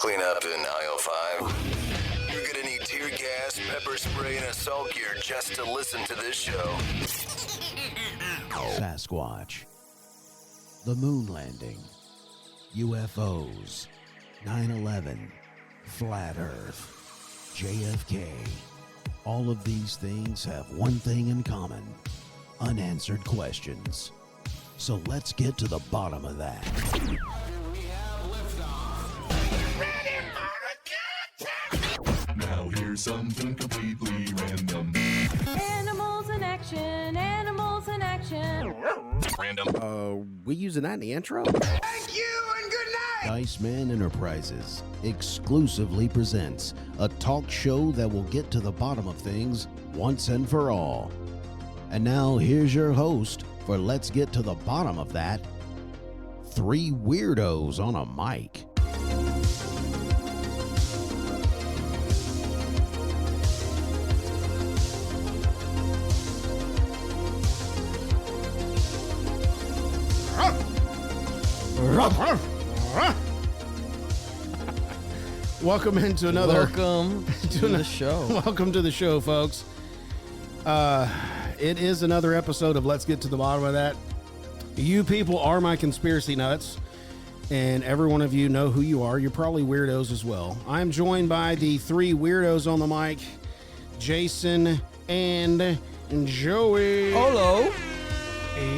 Clean up in aisle 5. You're gonna need tear gas, pepper spray, and assault gear just to listen to this show. Sasquatch, the moon landing, UFOs, 9/11, flat earth, JFK. All of these things have one thing in common: unanswered questions. So let's get to the bottom of that. Now here's something completely random. Animals in action, animals in action. Random. We using that in the intro? Thank you and good night! Iceman Enterprises exclusively presents a talk show that will get to the bottom of things once and for all. And now here's your host for Let's Get to the Bottom of That. Three weirdos on a mic. Welcome into another. Welcome to the show. Welcome to the show, folks. It is another episode of Let's Get to the Bottom of That. You people are my conspiracy nuts, and every one of you know who you are. You're probably weirdos as well. I'm joined by the three weirdos on the mic, Jason and Joey. Hello.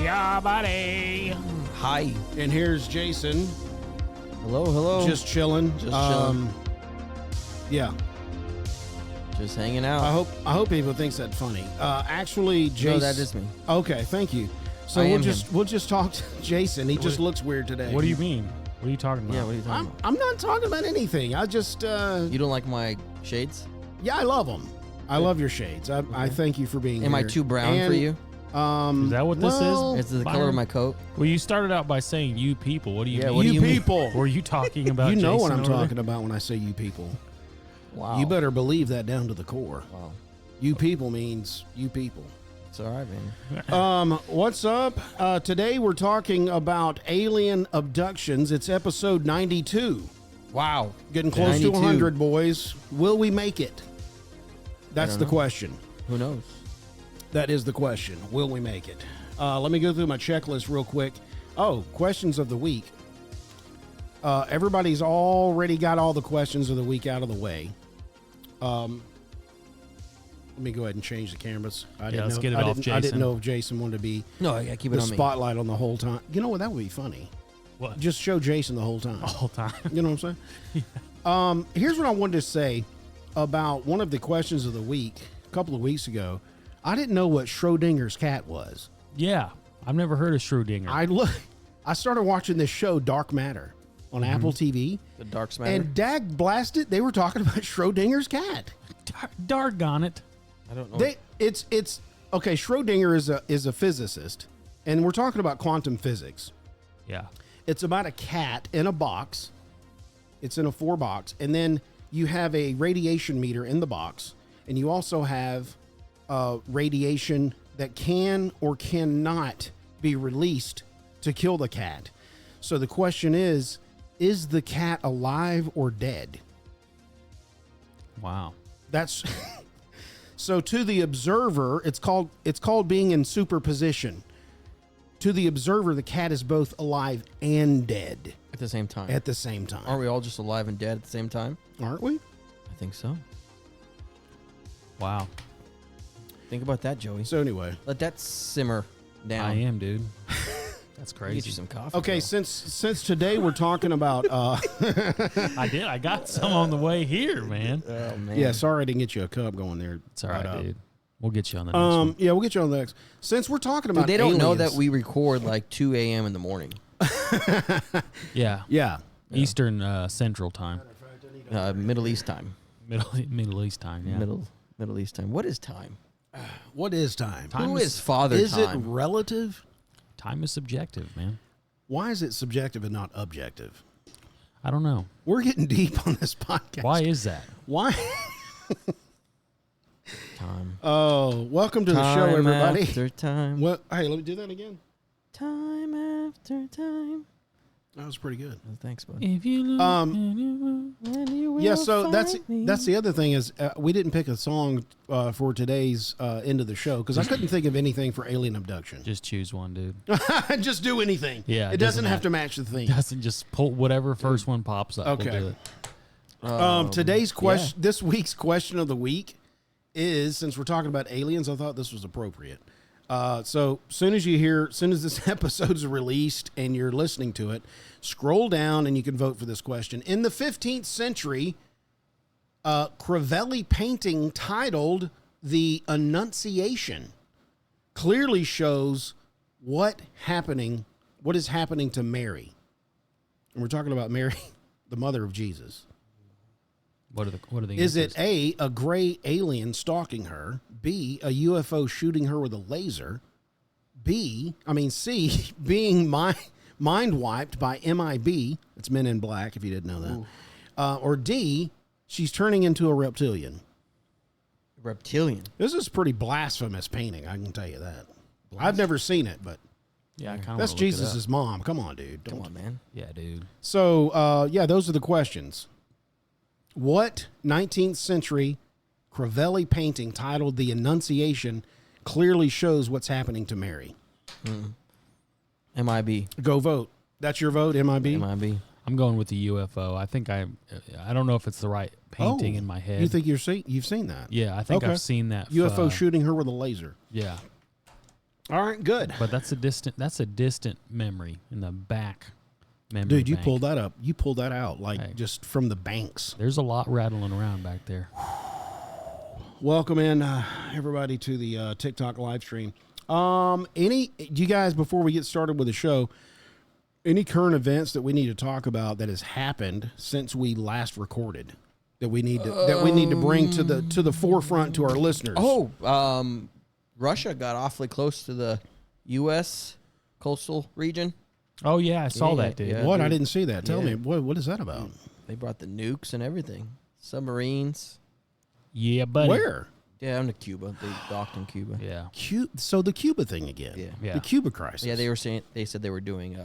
Yeah, buddy. Hi. And here's Jason. Hello. Just chilling. Just chilling. Yeah. Just hanging out. I hope people thinks that funny. Actually, Jason. No, that is me. Okay, thank you. So I we'll just talk to Jason. He just looks weird today. What do you mean? What are you talking about? Yeah, what are you talking about? I'm not talking about anything. I just You don't like my shades? yeah, I love them. I love your shades. I thank you for being Am here. I too brown for you? Is that what this well, is? It's the color of my coat. Well, you started out by saying you people. What do you Yeah, mean? what do you you mean? people. Were you talking about You know Jason what I'm over there? talking about when I say you people. Wow. You better believe that down to the core. Wow. You people means you people. It's all right, man. What's up? Today we're talking about alien abductions. It's episode 92. Wow. Getting close to 92. 100, boys. Will we make it? That's don't the know. question. Who knows? That is the question. Will we make it? Let me go through my checklist real quick. Oh, questions of the week. Everybody's already got all the questions of the week out of the way. Let me go ahead and change the cameras. let's get it off I Jason. didn't know if Jason wanted to be No, I gotta keep it the on me. spotlight on the whole time. You know what? That would be funny. What? Just show Jason the whole time. The whole time. You know what I'm saying? Here's what I wanted to say about one of the questions of the week. A couple of weeks ago, I didn't know what Schrodinger's cat was. Yeah, I've never heard of Schrodinger. I started watching this show, Dark Matter, on Apple TV. The dark matter. And dag blasted, they were talking about Schrodinger's cat. Dargone it. I don't know. It's okay. Schrodinger is a physicist, and we're talking about quantum physics. Yeah. It's about a cat in a box. It's in a 4 box, and then you have a radiation meter in the box, and you also have radiation that can or cannot be released to kill the cat. So the question is the cat alive or dead? Wow. That's so to the observer, it's called being in superposition. To the observer, the cat is both alive and dead At the same time. at the same time. Aren't we all just alive and dead at the same time? Aren't we? I think so. Wow. Think about that, Joey. So anyway, Let that simmer down. I am, dude. That's Get crazy. you some coffee. okay, bro. since today we're talking about I did. I got some on the way here, man. Oh, man. yeah, sorry I didn't get you a cup going there. It's all right, But, dude. We'll get you on the next one. Yeah, we'll get you on the next. Since we're talking about Dude, they don't know aliens- that we record like 2 a.m. in the morning. Yeah. Yeah. Eastern Central Time. Middle East time. Middle East time. Yeah. Middle East time. What is time? What is time? Time Who is- is Father Is it Time? relative? Time is subjective, man. Why is it subjective and not objective? I don't know. We're getting deep on this podcast. Why is that? Why? Time. Oh, welcome to the show, Time everybody. after time. Well, hey, let me do that again. Time after time. That was pretty good. Oh, thanks, bud. If you look Yeah, so that's the other thing is we didn't pick a song for today's end of the show because I couldn't think of anything for Alien Abduction. Just choose one, dude. Just do anything. Yeah, it doesn't have to match the theme. Doesn't just pull whatever first one pops up. Okay. We'll do it. Today's question, this week's question of the week is, since we're talking about aliens, I thought this was appropriate. So soon as this episode's released and you're listening to it, scroll down and you can vote for this question. In the 15th century, Crivelli painting titled "The Annunciation" clearly shows what is happening to Mary. And we're talking about Mary, the mother of Jesus. What are the Is answers? it A, gray alien stalking her, B, a UFO shooting her with a laser, C, being mind wiped by MIB, it's Men in Black if you didn't know that, or D, she's turning into a reptilian? Reptilian. This is pretty blasphemous painting, I can tell you that. I've never seen it, but Yeah, I kind of. that's Jesus' mom. Come on, dude. Come on, man. Yeah, dude. So, those are the questions. What 19th century Crivelli painting titled "The Annunciation" clearly shows what's happening to Mary? MIB. Go vote. That's your vote, MIB? MIB. I'm going with the UFO. I think I don't know if it's the right painting in my head. You think you've seen that? Yeah, I think Okay. I've seen that. UFO shooting her with a laser. Yeah, All right, good. but that's a distant memory in the back. Memory Dude, you bank. pulled that up. You pulled that out like Hey. just from the banks. There's a lot rattling around back there. Welcome in, everybody, to the TikTok live stream. You guys, before we get started with the show, any current events that we need to talk about that has happened since we last recorded that we need to bring to the forefront to our listeners? Russia got awfully close to the U.S. coastal region. Oh yeah, I saw Yeah, that, dude. yeah. What? I dude. didn't see that. Tell Yeah. me, what is that about? They brought the nukes and everything. Submarines. Yeah, buddy. Where? Yeah, to Cuba. They docked in Cuba. Yeah. So the Cuba thing again. Yeah. Yeah. The Cuba crisis. Yeah, they said they were doing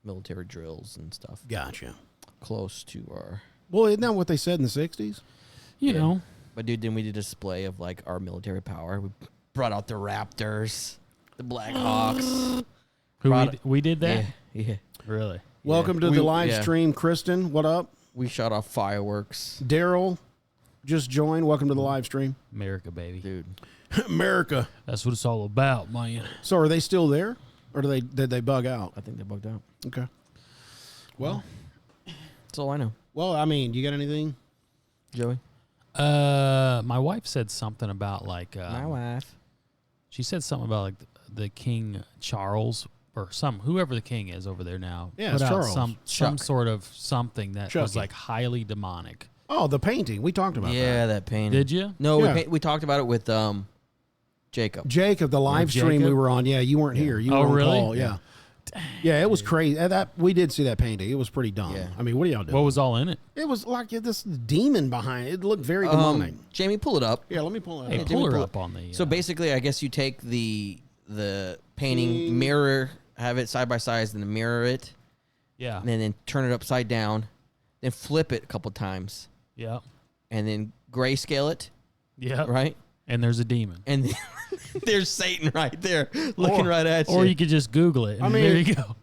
military drills and stuff Gotcha. close to our. Well, isn't that what they said in the 60s? You know. But dude, then we did a display of like our military power. We brought out the Raptors, the Black Hawks. We did that? Yeah. Really? Welcome to the live stream, Kristen. What up? We shot off fireworks. Daryl just joined. Welcome to the live stream. America, baby. Dude. America. That's what it's all about, man. So are they still there? Or did they bug out? I think they bugged out. Okay. Well, That's all I know. I mean, you got anything? Joey? My wife said something about like My wife. she said something about like the King Charles or whoever the king is over there now. Yeah, put it's out Charles. some Chuck. sort of something that was Chucky. like highly demonic. Oh, the painting. We talked about that. Yeah, that painting. Did you? No, Yeah. we talked about it with Jacob. Jacob, the live stream Jacob? we were on. Yeah, you weren't here. You Oh, were on really? call. Yeah. Yeah, it was crazy. That we did see that painting. It was pretty dumb. Yeah. I mean, what are y'all doing? What was all in it? It was like this demon behind it. It looked very demonic. Jamie, pull it up. Yeah, let me pull it Hey, up. pull her pull up on the. So basically, I guess you take the painting, mirror, have it side by side, and then mirror it, yeah, and then turn it upside down, then flip it a couple times, yeah, and then grayscale it, yeah. right? And there's a demon. And then there's Satan right there looking right at you. Or you could just Google it. And mean- there you go.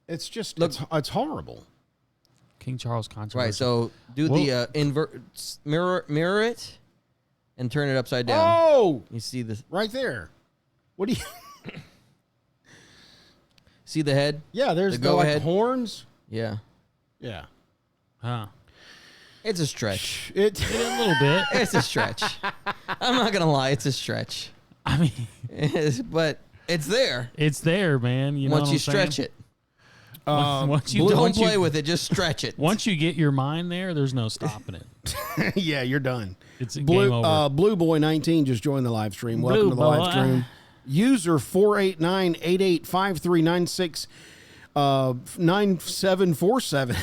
It's just Look- it's horrible. King Charles controversy. Right. So do Well- the mirror it, and turn it upside down. Oh, You see the right there. What do you? see the head? Yeah, there's The the like go-ahead. horns. Yeah. Yeah. Huh. It's a stretch. It. A little bit. It's a stretch. I'm not gonna lie, it's a stretch. I mean, But it's there. it's there, man. You know Once what you I'm saying? stretch it. Once you Don't once you- play with it, just stretch it. Once you get your mind there, there's no stopping it. Yeah, you're done. It's a Blue, game over. Blue Boy 19 just joined the live stream. Welcome Blue to the live Boy. stream. User 489885396 9747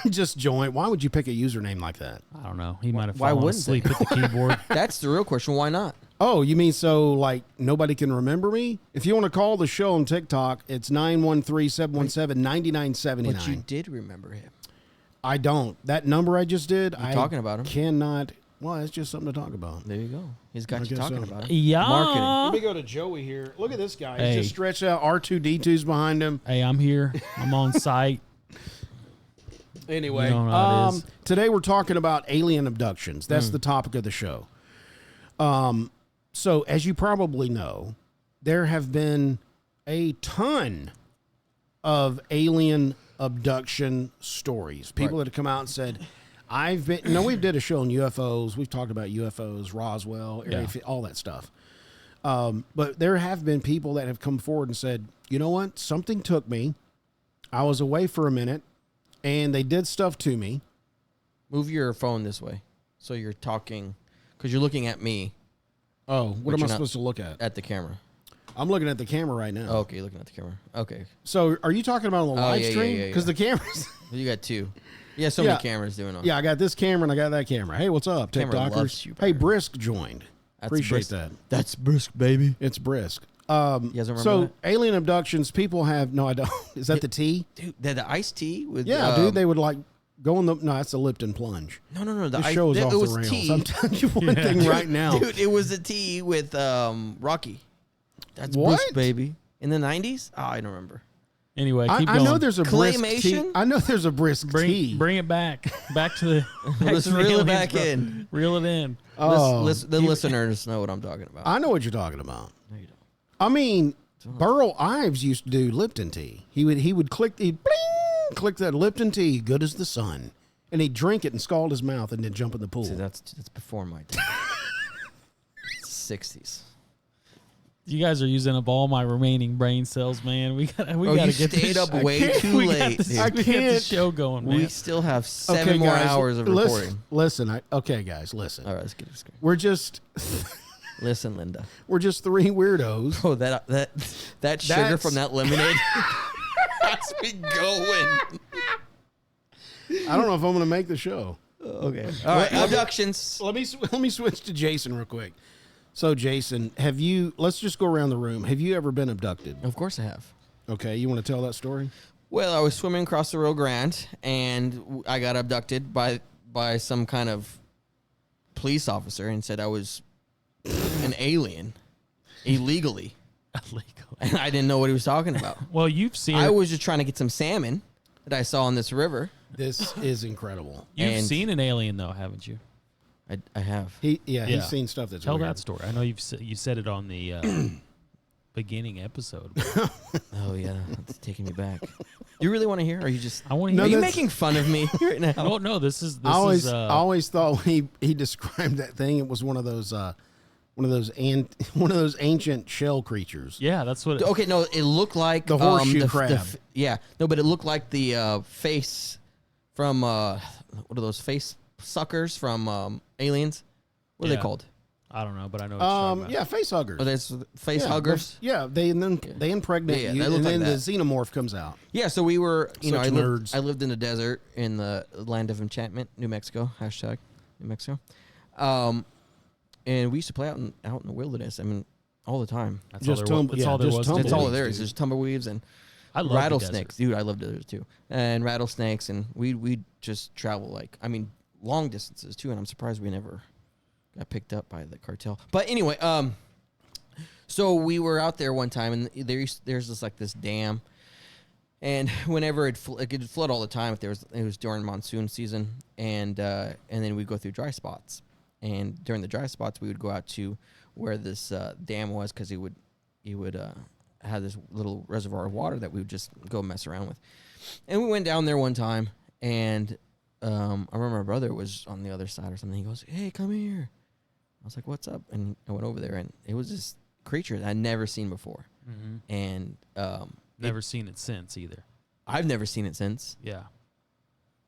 just joined. Why would you pick a username like that? I don't know. He might have Why fallen wouldn't asleep at the keyboard. That's the real question. Why not? Oh, you mean so like nobody can remember me? If you want to call the show on TikTok, it's 913-717-9979. But you did remember him. I don't. That number I just did, You're talking about him. Cannot. Well, it's just something to talk about. There you go. He's got you guess talking so. about him. Yeah. Marketing. Let me go to Joey here. Look at this guy. Hey. He's just stretched out. R2D2's behind him. Hey, I'm here. I'm on site. Anyway, You know how it is. today we're talking about alien abductions. That's the topic of the show. So as you probably know, there have been a ton of alien abduction stories. People that have come out and said, we did a show on UFOs. We've talked about UFOs, Roswell, all that stuff. But there have been people that have come forward and said, you know what? Something took me. I was away for a minute and they did stuff to me. Move your phone this way so you're talking, because you're looking at me. Oh, what But am I you're not supposed to look at? At the camera. I'm looking at the camera right now. Oh, okay, you're looking at the camera. Okay. So are you talking about on the live yeah, stream? yeah. Because the cameras. You got two. Yeah, so Yeah. many cameras doing on. Yeah, I got this camera and I got that camera. Hey, what's up, Camera loves TikTokers? you, Hey, brother. Brisk joined. That's Appreciate brisk. that. That's brisk, baby. It's Brisk. You guys remember So that? alien abductions, people have no. I don't. Is that the tea? Dude, the iced tea with Yeah, dude. They would like go in the. No, that's the Lipton plunge. No, the This ice, show is it off was the rails. tea. I'm telling you one thing right now. Dude, it was a tea with Rocky. That's What? brisk, baby. In the 90s? Oh, I don't remember. Anyway, I keep going. know there's a brisk tea. Claymation? I know there's a brisk tea. Bring it back. Back to the. Let's to the reel it aliens, back bro. in. Reel it in. Oh, The listeners know what I'm talking about. I know what you're talking about. No, you don't. I mean, Burl Ives used to do Lipton tea. He would click click that Lipton tea, good as the sun, and he'd drink it and scald his mouth and then jump in the pool. See, that's before my time. 60s. You guys are using up all my remaining brain cells, man. We gotta You get stayed this, up way too we got late, this- dude. I we got the can't- show going, man. We still have 7 more guys, hours of listen, recording. Listen, okay, guys, listen. All right, let's get this going. We're just Listen, Linda. three weirdos. Oh, that sugar That's- from that lemonade has me going. I don't know if I'm going to make the show. Okay. All right, abductions. Let me switch to Jason real quick. So, Jason, let's just go around the room. Have you ever been abducted? Of course I have. Okay, you want to tell that story? Well, I was swimming across the Rio Grande, and I got abducted by some kind of police officer and said I was an alien illegally. Illegal. And I didn't know what he was talking about. Well, you've seen. I was just trying to get some salmon that I saw in this river. This is incredible. You've and- seen an alien though, haven't you? I have. He's Yeah. seen stuff that's Tell weird. that story. I know you said it on the beginning episode. Oh, yeah. That's taking me back. You really want to hear? Or are you just... I want to No, Are hear. you that's- making fun of me right now? Oh no, this is. I always thought when he described that thing, it was one of those ancient shell creatures. Yeah, that's what. Okay, no, it looked like... The horseshoe crab. Yeah. No, but it looked like the face from... what are those face suckers from Aliens? What are Yeah. they called? I don't know, but I know. What you're talking about. Yeah, face huggers. Oh, that's face yeah, huggers? Yeah, they impregnate Yeah, you, they look and like then the that. xenomorph comes out. Yeah, so we were... You know, Such I nerds. lived in the desert in the land of enchantment, New Mexico. # New Mexico. And we used to play out in the wilderness. I mean, all the time. That's Just all there was. tumble- That's yeah, all there just was. tumble- That's all Tumbleweeds, there is. dude. There's tumbleweeds and I love rattlesnakes. Dude, I loved it too. And rattlesnakes, and we'd just travel long distances too. And I'm surprised we never got picked up by the cartel. But anyway, so we were out there one time, and there's this dam, and whenever it could flood all the time if it was during monsoon season, and then we'd go through dry spots, and during the dry spots we would go out to where this dam was, because he would have this little reservoir of water that we would just go mess around with, and we went down there one time, and I remember my brother was on the other side or something. He goes, "Hey, come here." I was like, "What's up?" And I went over there, and it was this creature that I'd never seen before. Mm-hmm. And Never seen it since either. I've never seen it since. Yeah.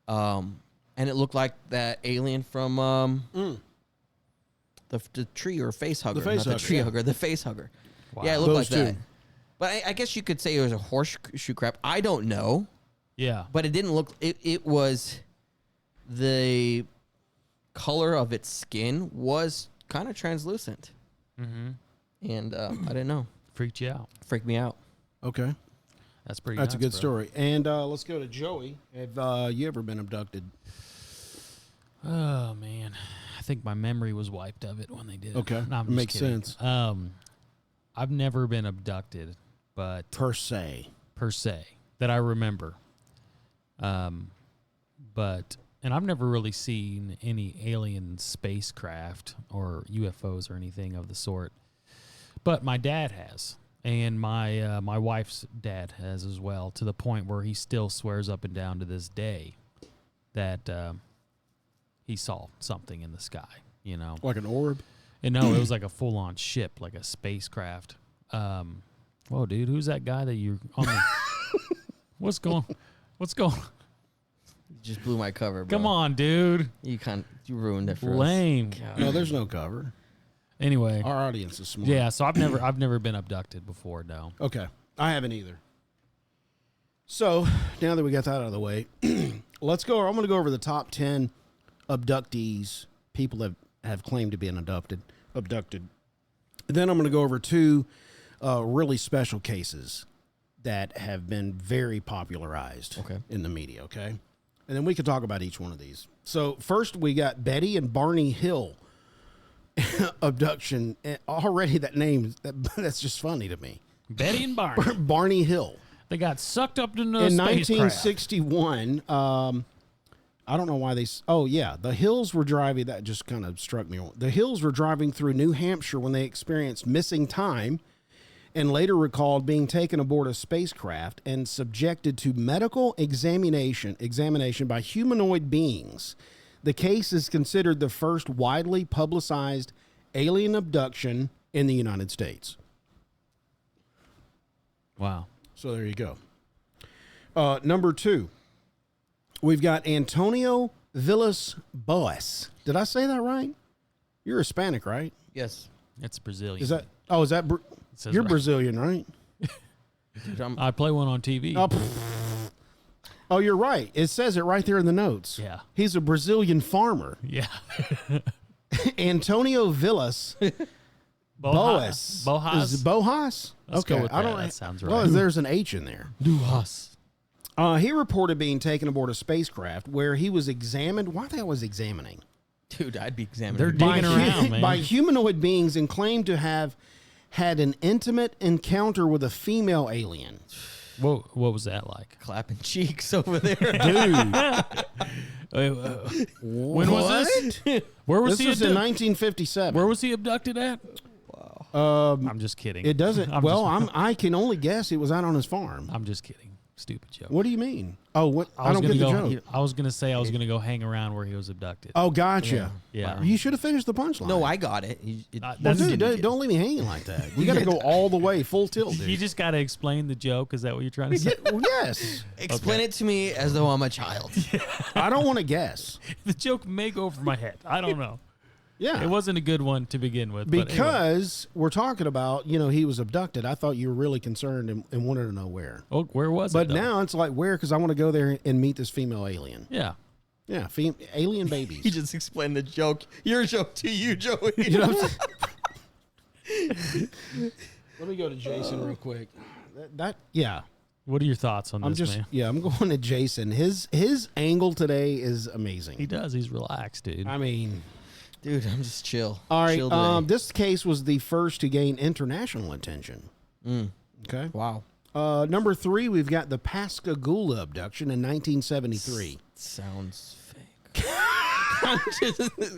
And it looked like that alien from the tree or face hugger. face not the hugger, tree yeah. hugger, the face hugger. Wow. Yeah, it looked Those like that. two. But I guess you could say it was a horseshoe crab. I don't know. Yeah. But it didn't look... It was... The color of its skin was kind of translucent. And I didn't know. Freaked you out. Freaked me out. Okay. That's pretty. That's a nuts, good bro. story. And let's go to Joey. Have you ever been abducted? Oh man, I think my memory was wiped of it when they did it. Okay. No, I'm just Makes kidding. sense. I've never been abducted, but Per se. that I remember. But I've never really seen any alien spacecraft or UFOs or anything of the sort. But my dad has, and my my wife's dad has as well, to the point where he still swears up and down to this day that he saw something in the sky. You know, Like an orb? and no, it was like a full-on ship, like a spacecraft. Whoa, dude, who's that guy that you're on the... What's going... You just blew my cover, bro. Come on, dude. You ruined it for Lame. us. God. No, there's no cover. Anyway, Our audience is smart. yeah, so I've never been abducted before, no. Okay. I haven't either. So, now that we got that out of the way, let's go. I'm going to go over the top 10 abductees, people that have claimed to be abducted. Then I'm going to go over 2 really special cases that have been very popularized in the media, okay? And then we can talk about each one of these. So, first we got Betty and Barney Hill abduction. And already that name, that's just funny to me. Betty and Barney. Barney Hill. They got sucked up into a In spacecraft. 1961, I don't know why they... Oh, yeah. The Hills were driving... That just kind of struck me. The Hills were driving through New Hampshire when they experienced missing time and later recalled being taken aboard a spacecraft and subjected to medical examination by humanoid beings. The case is considered the first widely publicized alien abduction in the United States. Wow. So there you go. Number 2, we've got Antonio Villas Boas. Did I say that right? You're Hispanic, right? Yes. It's Brazilian. Is that? Oh, is that? says You're right. Brazilian, right? Dude, I play one on TV. Oh, oh, you're right. It says it right there in the notes. Yeah. He's a Brazilian farmer. Yeah. Antonio Villas Boas. Boas. Is it Boas? Let's okay, go with I don't. that. That sounds Well, right. there's an H in there. Duhas. He reported being taken aboard a spacecraft where he was examined. Why they always examining? Dude, I'd be examining. They're digging around, man. By humanoid beings and claimed to have had an intimate encounter with a female alien. What was that like? clapping cheeks over there. Dude. When was this? Where was This he was in abducted? 1957. Where was he abducted at? I'm just kidding. It doesn't. I'm I can only guess it was out on his farm. I'm just kidding. Stupid joke. What do you mean? Oh, what? I was don't get the gonna joke. I was gonna say I was gonna go hang around where he was abducted. Oh, gotcha. Yeah. You should have finished the punchline. No, I got it. Well, That's- dude, don't leave me hanging like that. You got to go all the way, full tilt, dude. You just gotta explain the joke. Is that what you're trying to say? Well, yes. Explain it to me as though I'm a child. I don't want to guess. The joke may go over my head. I don't know. Yeah. It wasn't a good one to begin with. but anyway. Because we're talking about, he was abducted. I thought you were really concerned and wanted to know where. Oh, where was But it? though? now it's like, where? Because I want to go there and meet this female alien. Yeah. Yeah, alien babies. He just explained the joke. Your joke to you, Joey. You know what I'm saying? Let me go to Jason real quick. Yeah. What are your thoughts on this, man? I'm going to Jason. His angle today is amazing. He does. He's relaxed, dude. I mean, Dude, I'm just chill. all right. Chill today. This case was the first to gain international attention. Okay. Wow. Number 3, we've got the Pascagoula abduction in 1973. Sounds fake.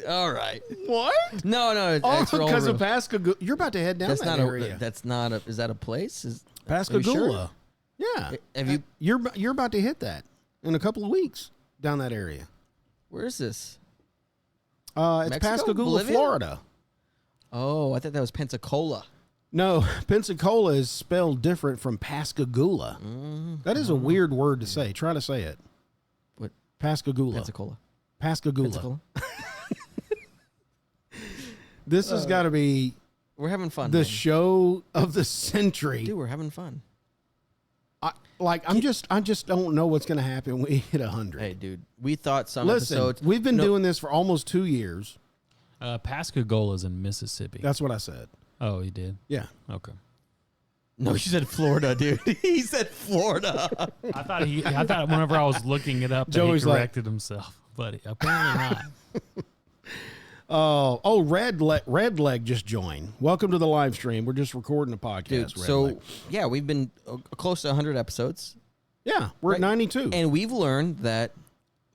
All right. What? No. Oh, It's all because real. of Pascagoula. You're about to head down That's that not area. That's not a. Is that a place? Are you Pascagoula. sure? Yeah. Have you? You're about to hit that in a couple of weeks down that area. Where is this? It's Mexico? Pascagoula, Bolivia? Florida. Oh, I thought that was Pensacola. No, Pensacola is spelled different from Pascagoula. That is a weird word to say. Try to say it. What? Pascagoula. Pensacola. Pascagoula. Pensacola. This has got to be We're having fun. the man. show of the century. Dude, we're having fun. I just don't know what's going to happen when we hit 100. Hey, dude, we thought some Listen, episodes. we've been doing this for almost 2 years. Pascagoula's in Mississippi. That's what I said. Oh, he did. Yeah. Okay. No, you said Florida, dude. He said Florida. I thought whenever I was looking it up, that he Joey's like- corrected himself, but apparently not. Red Leg just joined. Welcome to the live stream. We're just recording a podcast. Dude, Red so Leg. yeah, we've been close to 100 episodes. Yeah, we're Right. at 92. And we've learned that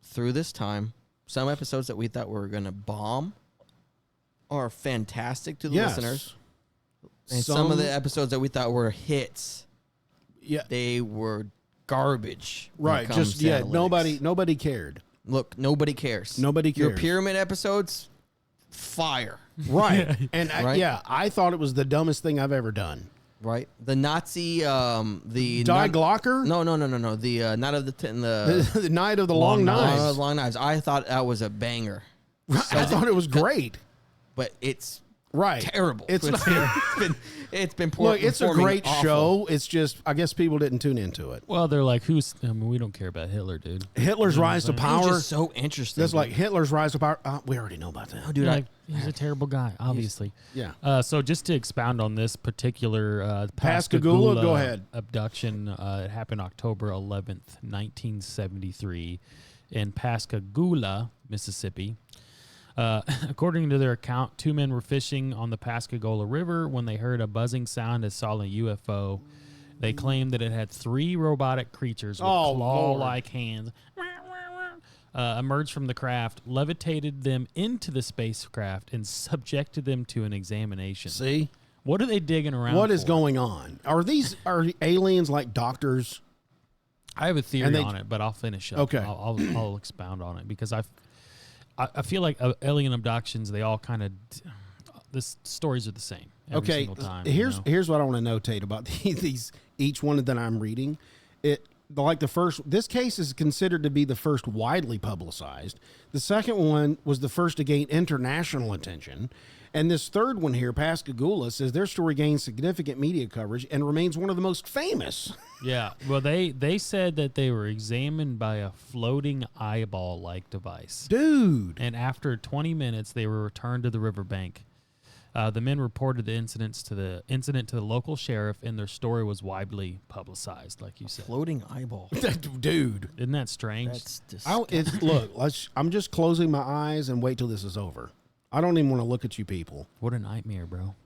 through this time, some episodes that we thought were going to bomb are fantastic to the Yes. listeners. And some of the episodes that we thought were hits, yeah, they were garbage. when it right. comes Just to analytics. nobody cared. Look, nobody cares. Nobody Your cares. pyramid episodes, fire. Right. And Right? I thought it was the dumbest thing I've ever done. Right? The Nazi, the Die Glocker? No. The Night of the The Night of the Long Knives. Long Knives. I thought that was a banger, I thought it was great. but it's Right. terrible. It's not. It's been Look, it's a performing great awful. show. It's just, I guess people didn't tune into it. Well, they're like, we don't care about Hitler, dude. Hitler's rise to It was power. just so interesting. That's like dude. Hitler's rise to power. We already know about that. dude. Like, he's a terrible guy, obviously. Yeah. So just to expound on this particular Pascagoula, go ahead. abduction, it happened October 11th, 1973 in Pascagoula, Mississippi. According to their account, 2 men were fishing on the Pascagoula River when they heard a buzzing sound and saw a UFO. They claimed that it had 3 robotic creatures with claw-like hands emerged from the craft, levitated them into the spacecraft, and subjected them to an examination. See? What are they digging around What is for? going on? Are aliens like doctors? I have a theory And they- on it, but I'll finish up. Okay. I'll expound on it because I feel like alien abductions, they all kind of, the stories are the same every Okay, single time. here's what I want to notate about these each one that I'm reading. This case is considered to be the first widely publicized. The second one was the first to gain international attention. And this third one here, Pascagoula, says their story gained significant media coverage and remains one of the most famous. Yeah, well, they said that they were examined by a floating eyeball-like device. Dude. And after 20 minutes, they were returned to the riverbank. The men reported the incident to the local sheriff, and their story was widely publicized, like you said. floating eyeball. Dude. Isn't that strange? That's disgusting. I'm just closing my eyes and wait till this is over. I don't even want to look at you people. What a nightmare, bro.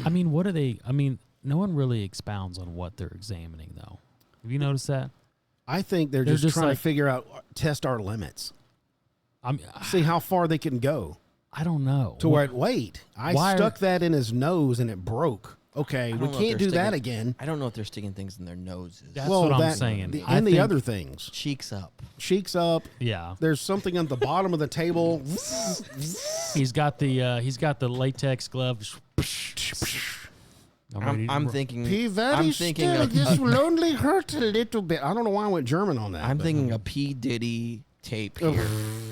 I mean, what are they? I mean, no one really expounds on what they're examining, though. Have you noticed that? I think they're just trying like- to figure out, test our limits, I'm. see how far they can go. I don't know. To where, wait, I Why are- stuck that in his nose and it broke. Okay, I we don't know if can't they're do that sticking- again. I don't know if they're sticking things in their noses. That's what I'm saying. I And the think- other things. Cheeks up. Cheeks up. Yeah, There's something at the bottom of the table. he's got the latex gloves. I'm thinking. Be very I'm thinking. still. This will only hurt a little bit. I don't know why I went German on that. I'm but- thinking a P Diddy tape here.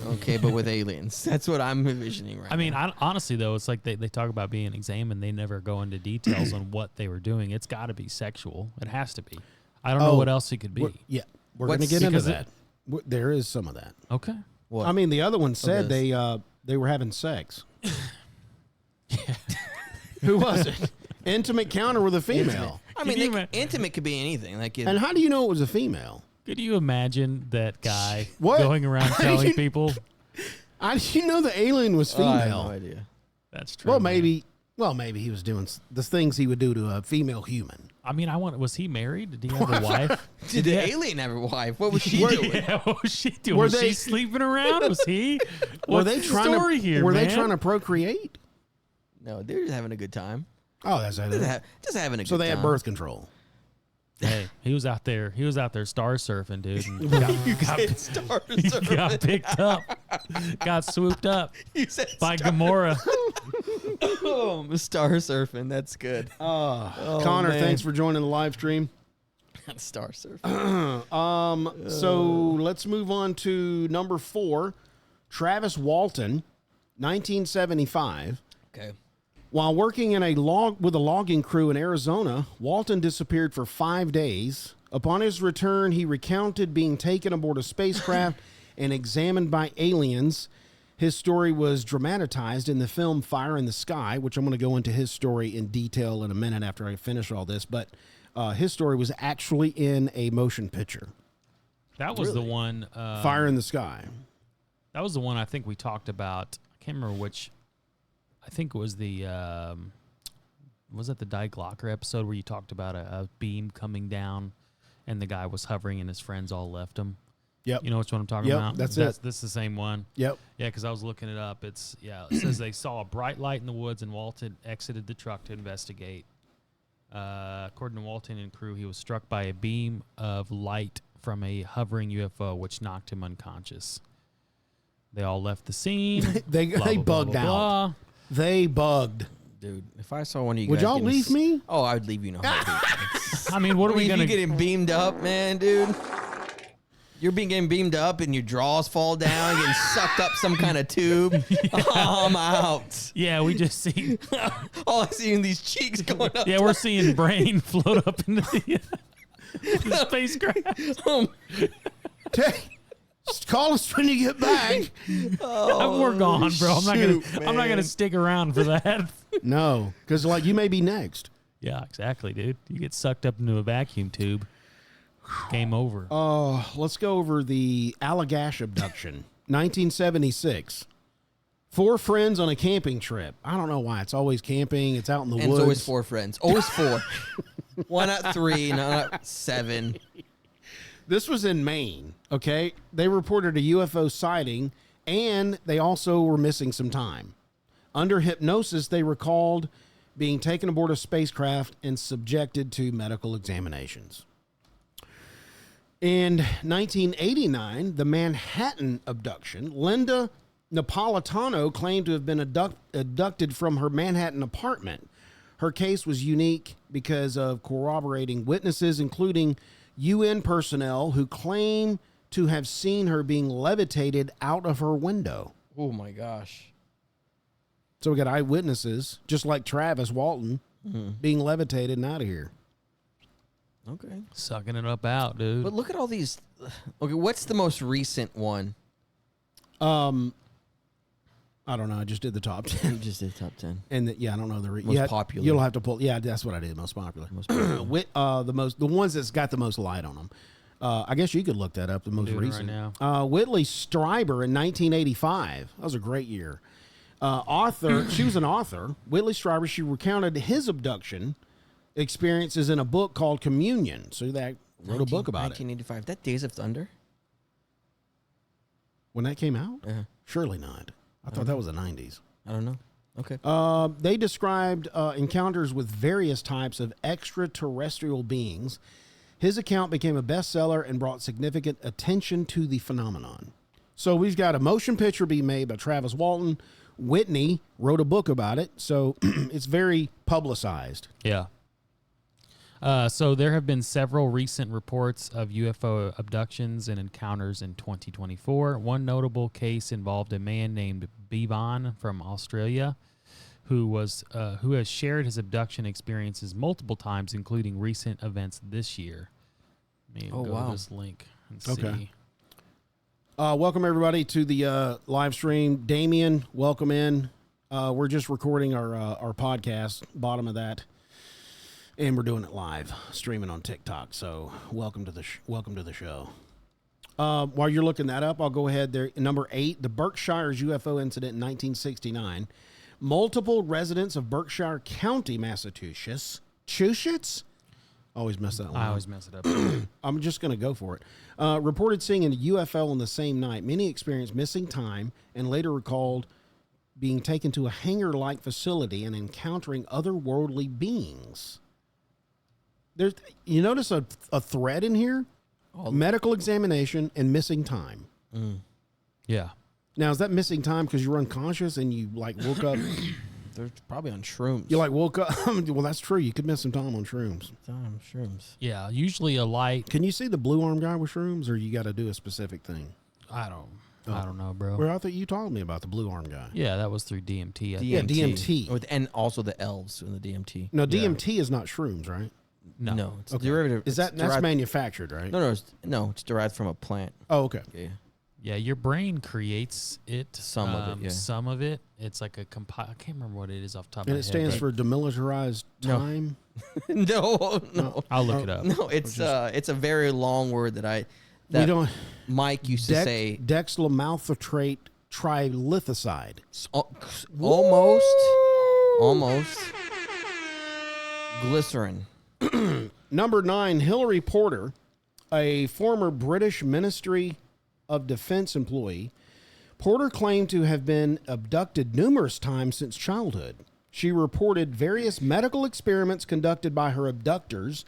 Okay, but with aliens. That's what I'm envisioning right I mean, now. honestly, though, it's like they talk about being examined. They never go into details on what they were doing. It's got to be sexual. It has to be. I don't know what else it could be. We're going to What's- get into because that. There is some of that. Okay. What? I mean, the other one said this. they were having sex. Who was it? Intimate counter with a female. I Can you mean, ima- intimate could be anything. Like, And how do you know it was a female? Could you imagine that guy What? going around How do telling you- people? How did you know the alien was female? I have no idea. That's true. Well, man. maybe he was doing the things he would do to a female human. I mean, was he married? Did he have a wife? Did the alien have a wife? What was she doing? Yeah, what was she doing? Were Was they- she sleeping around? Was he? Were What's they the trying story to? here, were man? they trying to procreate? No, they're just having a good time. Oh, that's Just, just having a good so they time. had birth control. Hey, he was out there star surfing, dude. And got picked up, got swooped up You said by Gamora. Oh, star surfing. That's good. Connor, man. thanks for joining the live stream. Star surfing. So let's move on to number 4. Travis Walton, 1975. Okay. While working in with a logging crew in Arizona, Walton disappeared for 5 days. Upon his return, he recounted being taken aboard a spacecraft and examined by aliens. His story was dramatized in the film Fire in the Sky, which I'm going to go into his story in detail in a minute after I finish all this. But his story was actually in a motion picture. That was the one. Fire in the Sky. That was the one I think we talked about. I can't remember which. I think it was the. Was it the Die Glocker episode where you talked about a beam coming down, and the guy was hovering and his friends all left him? Yep. You know which one I'm talking about? That's This is the same one. Yep. Yeah, because I was looking it up. It says they saw a bright light in the woods and Walton exited the truck to investigate. According to Walton and crew, he was struck by a beam of light from a hovering UFO, which knocked him unconscious. They all left the scene. They bugged out. They bugged. Dude, if I saw one of you Would guys y'all leave me? Oh, I would leave you in a heartbeat. I mean, what are we going to... You getting beamed up, man, dude? You're getting beamed up and your drawers fall down, getting sucked up some kind of tube. Oh, I'm out. Yeah, we just see... All I see in these cheeks going up. Yeah, we're seeing brain float up into the spacecraft. Call us when you get back. We're gone, bro. I'm not gonna stick around for that. No, because like you may be next. Yeah, exactly, dude. You get sucked up into a vacuum tube. Game over. Let's go over the Allagash abduction, 1976. 4 friends on a camping trip. I don't know why. It's always camping. It's out in the woods. It's always 4 friends. Always 4. Why not 3? Not 7. This was in Maine, okay? They reported a UFO sighting, and they also were missing some time. Under hypnosis, they recalled being taken aboard a spacecraft and subjected to medical examinations. In 1989, the Manhattan abduction, Linda Napolitano claimed to have been abducted from her Manhattan apartment. Her case was unique because of corroborating witnesses, including UN personnel who claim to have seen her being levitated out of her window. Oh, my gosh. So we got eyewitnesses, just like Travis Walton, being levitated and out of here. Okay. Sucking it up out, dude. But look at all these. Okay, what's the most recent one? I don't know. I just did the top 10. You just did top 10. And I don't know the most popular. You'll have to pull. Yeah, that's what I did. Most popular. The ones that's got the most light on them. I guess you could look that up. The most recent. Right now. Whitley Strieber in 1985. That was a great year. Author. She was an author. Whitley Strieber. She recounted his abduction experiences in a book called Communion. So that wrote a book about 1985. That Days of Thunder. When that came out? Yeah. Surely not. I thought that was the 90s. I don't know. Okay. They described encounters with various types of extraterrestrial beings. His account became a bestseller and brought significant attention to the phenomenon. So we've got a motion picture being made by Travis Walton. Whitney wrote a book about it, so it's very publicized. Yeah. So there have been several recent reports of UFO abductions and encounters in 2024. One notable case involved a man named Bevan from Australia, who has shared his abduction experiences multiple times, including recent events this year. Let me go to this link and see. Welcome everybody to the live stream. Damien, welcome in. We're just recording our podcast, bottom of that. And we're doing it live, streaming on TikTok. So welcome to the show. While you're looking that up, I'll go ahead there. Number 8, the Berkshire's UFO incident in 1969. Multiple residents of Berkshire County, Massachusetts. Always mess that one up. I always mess it up. I'm just going to go for it. Reported seeing a UFO on the same night. Many experienced missing time and later recalled being taken to a hangar-like facility and encountering otherworldly beings. You notice a thread in here? Medical examination and missing time. Yeah. Now, is that missing time because you're unconscious and you woke up? They're probably on shrooms. You woke up. Well, that's true. You could miss some time on shrooms. Shrooms. Yeah. Usually a light. Can you see the blue arm guy with shrooms, or you got to do a specific thing? I don't know, bro. Well, I thought you told me about the blue arm guy. Yeah, that was through DMT. Yeah, DMT. And also the elves in the DMT. No, DMT is not shrooms, right? No, it's derivative. That's manufactured, right? No, it's derived from a plant. Oh, okay. Yeah. Yeah, your brain creates it. Some of it, yeah. Some of it. It's like a compile. I can't remember what it is off the top of my And head. it stands but- for demilitarized No. time. No. I'll look it up. No, it's a very long word that We don't. Mike used to say Dexlamalthotrate trilithicide. almost glycerin. Number 9, Hillary Porter, a former British Ministry of Defense employee. Porter claimed to have been abducted numerous times since childhood. She reported various medical experiments conducted by her abductors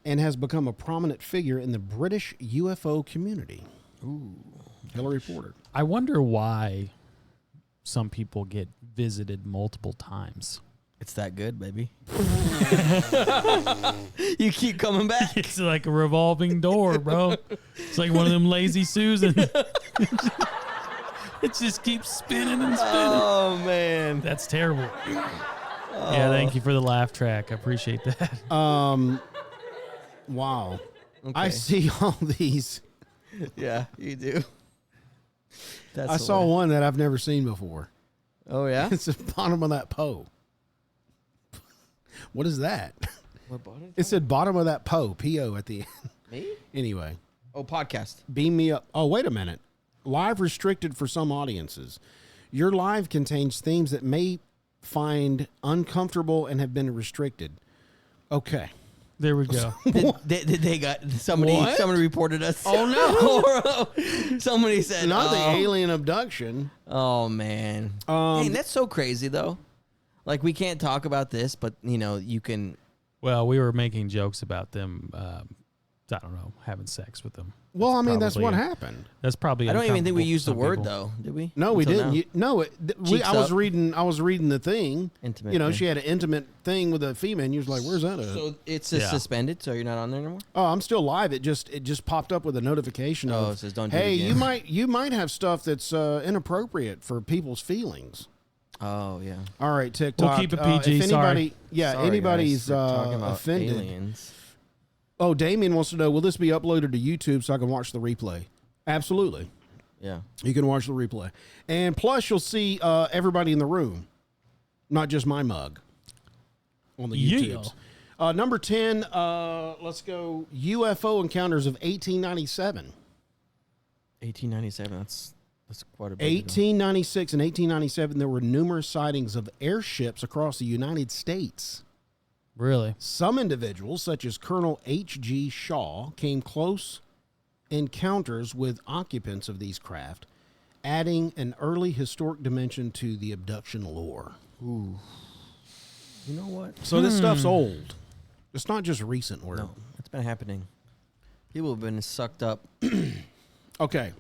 and has become a prominent figure in the British UFO community. Ooh. Hillary Porter. I wonder why some people get visited multiple times. It's that good, baby. You keep coming back. It's like a revolving door, bro. It's like one of them lazy Susan. It just keeps spinning and spinning. Oh man, That's terrible. Yeah, thank you for the laugh track. I appreciate that. Wow. Okay. I see all these. Yeah, you do. That's I saw one that I've never seen before. Oh yeah. It's the bottom of that Poe. What is that? What button? It said bottom of that Poe, P-O at the end. Me? Anyway, Oh, podcast. beam me up. Oh, wait a minute. Live restricted for some audiences. Your live contains themes that may find uncomfortable and have been restricted. Okay. There we go. Did they got somebody? What? Somebody reported us. Oh, no. Somebody said Not the oh. alien abduction. Oh man, dang, that's so crazy though. Like we can't talk about this, but you can. Well, we were making jokes about them, I don't know, having sex with them. Well, I mean, that's probably what a- happened. That's probably I don't even think we uncomfortable used for the some word people. though, did we? No, we Until didn't. now? I was up. reading. I was reading the thing. Intimate You know, thing. she had an intimate thing with a female. And you was like, "Where's that?" At? So it's Yeah. suspended. So you're not on there anymore. Oh, I'm still live. It just popped up with a notification Oh, of, it says don't do it "Hey, again." you might have stuff that's inappropriate for people's feelings." Oh yeah. All right, TikTok. keep it PG, If anybody, yeah, Sorry, anybody's guys, we're talking about offended. aliens. Oh, Damien wants to know: will this be uploaded to YouTube so I can watch the replay? Absolutely, Yeah. you can watch the replay, and plus you'll see everybody in the room, not just my mug on the Yeah. YouTubes. Number 10, let's go. UFO encounters of 1897. 1897. That's quite a bit. 1896 and 1897, there were numerous sightings of airships across the United States. Really? Some individuals, such as Colonel H.G. Shaw, came close encounters with occupants of these craft, adding an early historic dimension to the abduction lore. Ooh. You know what? So this stuff's old. It's not just recent word. No, it's been happening. People have been sucked up. Okay,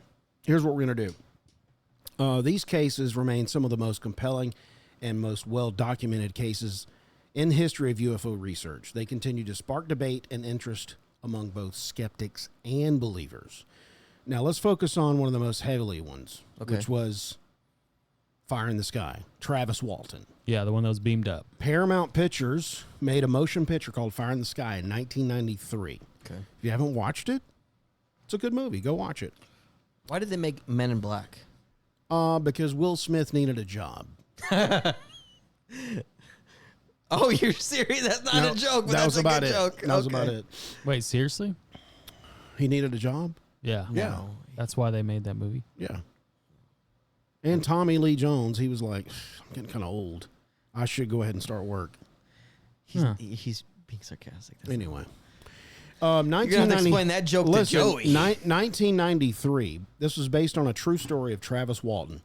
here's what we're going to do. These cases remain some of the most compelling and most well-documented cases in the history of UFO research. They continue to spark debate and interest among both skeptics and believers. Now, let's focus on one of the most heavily ones, Okay. which was Fire in the Sky, Travis Walton. Yeah, the one that was beamed up. Paramount Pictures made a motion picture called Fire in the Sky in 1993. Okay. If you haven't watched it, it's a good movie. Go watch it. Why did they make Men in Black? Because Will Smith needed a job. Oh, you're serious? That's not No, a joke. But that that's was a about good it. joke. That was Okay. about it. Wait, seriously? He needed a job? Yeah. Yeah. No. That's why they made that movie. Yeah. And Tommy Lee Jones, he was like, I'm getting kind of old. I should go ahead and start work. He's being sarcastic. That's Anyway. You're going to have to explain that joke to Joey. 1993. This was based on a true story of Travis Walton.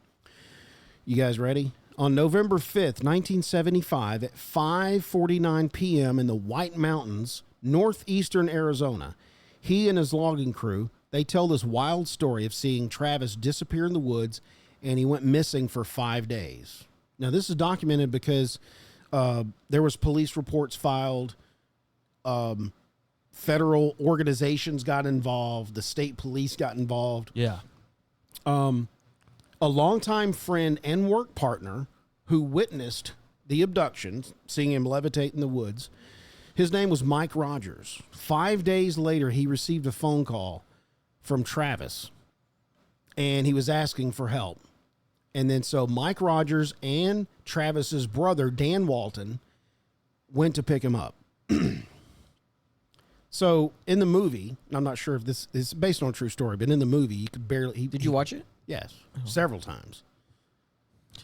You guys ready? On November 5th, 1975, at 5:49 p.m. in the White Mountains, northeastern Arizona, he and his logging crew, they tell this wild story of seeing Travis disappear in the woods, and he went missing for 5 days. Now, this is documented because there was police reports filed. Federal organizations got involved. The state police got involved. Yeah. A longtime friend and work partner who witnessed the abduction, seeing him levitate in the woods, his name was Mike Rogers. 5 days later, he received a phone call from Travis. and he was asking for help. And then so Mike Rogers and Travis's brother, Dan Walton, went to pick him up. So in the movie, I'm not sure if this is based on a true story, but in the movie, you could barely. Did you watch it? Yes, several times.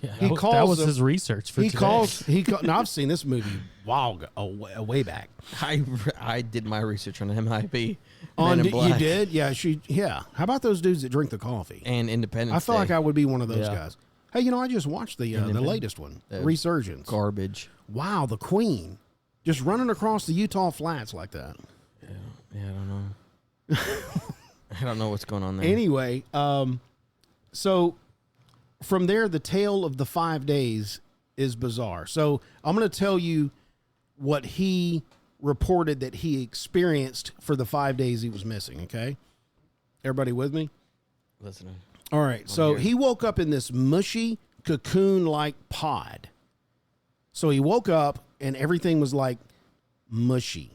Yeah, He that calls was him- his research for today. Now I've seen this movie way back. I did my research on MIB. On Men in you Black, did? Yeah. How about those dudes that drink the coffee? and Independence I feel like Day. I would be one of those Yeah. guys. Hey, I just watched the latest one, Resurgence. Garbage. Wow, the Queen just running across the Utah flats like that. Yeah, I don't know. I don't know what's going on there. Anyway, so from there, the tale of the 5 days is bizarre. So I'm going to tell you what he reported that he experienced for the 5 days he was missing. Okay. Everybody with me? Listening. All right. So here. he woke up in this mushy cocoon-like pod. So he woke up and everything was like mushy.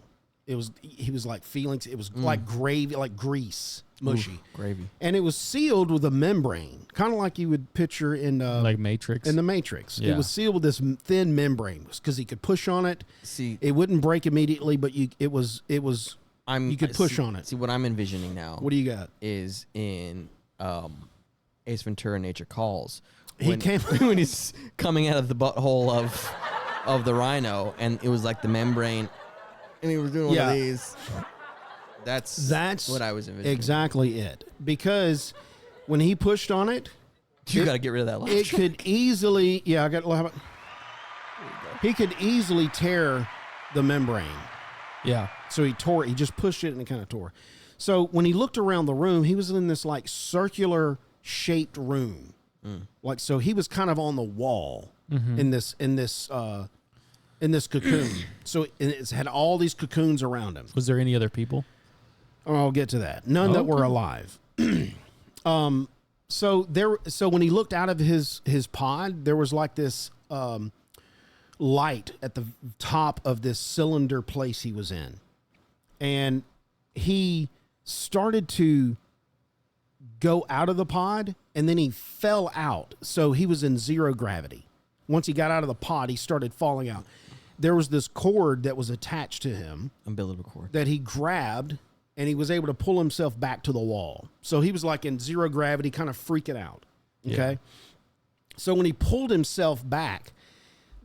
He was like feeling, it was like gravy, like grease, mushy. Oof, gravy. And it was sealed with a membrane, kind of like you would picture in Like Matrix. in the Matrix. Yeah. It was sealed with this thin membrane because he could push on it. See, It wouldn't break immediately, but you could push see- on it. See, what I'm envisioning now What do you got? is in Ace Ventura: Nature Calls. He When, came- when he's coming out of the butthole of the rhino, and it was like the membrane, and he was doing one Yeah. of these. That's what I was envisioning. exactly it. Because when he pushed on it, You It- got to get rid of that. it could easily, yeah, I got. How about, he could easily tear the membrane. yeah. So he just pushed it and it kind of tore. So when he looked around the room, he was in this like circular shaped room. Like, so he was kind of on the wall in this cocoon. So it's had all these cocoons around him. Was there any other people? Oh, I'll get to that. None that were alive. So when he looked out of his pod, there was like this light at the top of this cylinder place he was in. And he started to go out of the pod and then he fell out. So he was in zero gravity. Once he got out of the pod, he started falling out. There was this cord that was attached to him Umbilical cord. that he grabbed and he was able to pull himself back to the wall. So he was like in zero gravity, kind of freaking out. Okay. So when he pulled himself back,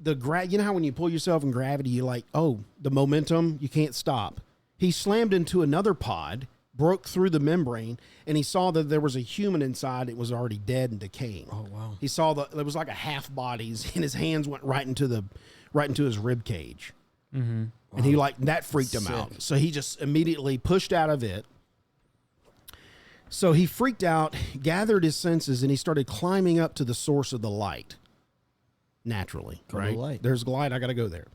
you know how when you pull yourself in gravity, you're like, oh, the momentum, you can't stop. He slammed into another pod, broke through the membrane, and he saw that there was a human inside. It was already dead and decaying. Oh wow. He saw there was like a half body, and his hands went right into his rib cage. And he that freaked him out. So he just immediately pushed out of it. So he freaked out, gathered his senses, and he started climbing up to the source of the light. Naturally, Go to right? the light. There's the light. I got to go there.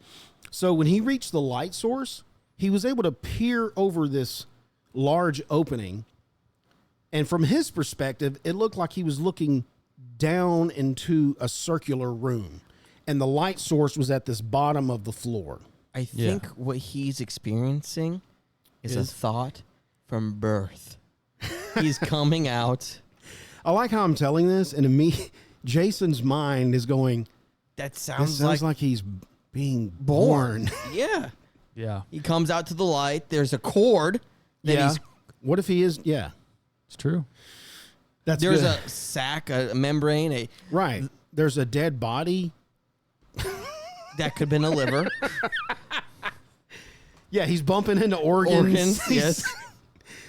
So when he reached the light source, he was able to peer over this large opening. And from his perspective, it looked like he was looking down into a circular room. And the light source was at this bottom of the floor. I think what he's experiencing is a thought from birth. He's coming out. I like how I'm telling this, and to me, Jason's mind is going, That this sounds sounds like he's being born. Yeah. Yeah. He comes out to the light. There's a cord. That Yeah. he's, What if he is? Yeah. It's true. That's there's good. a sac, a membrane, Right. There's a dead body. that could have been a liver. Yeah, he's bumping into organs. Yes.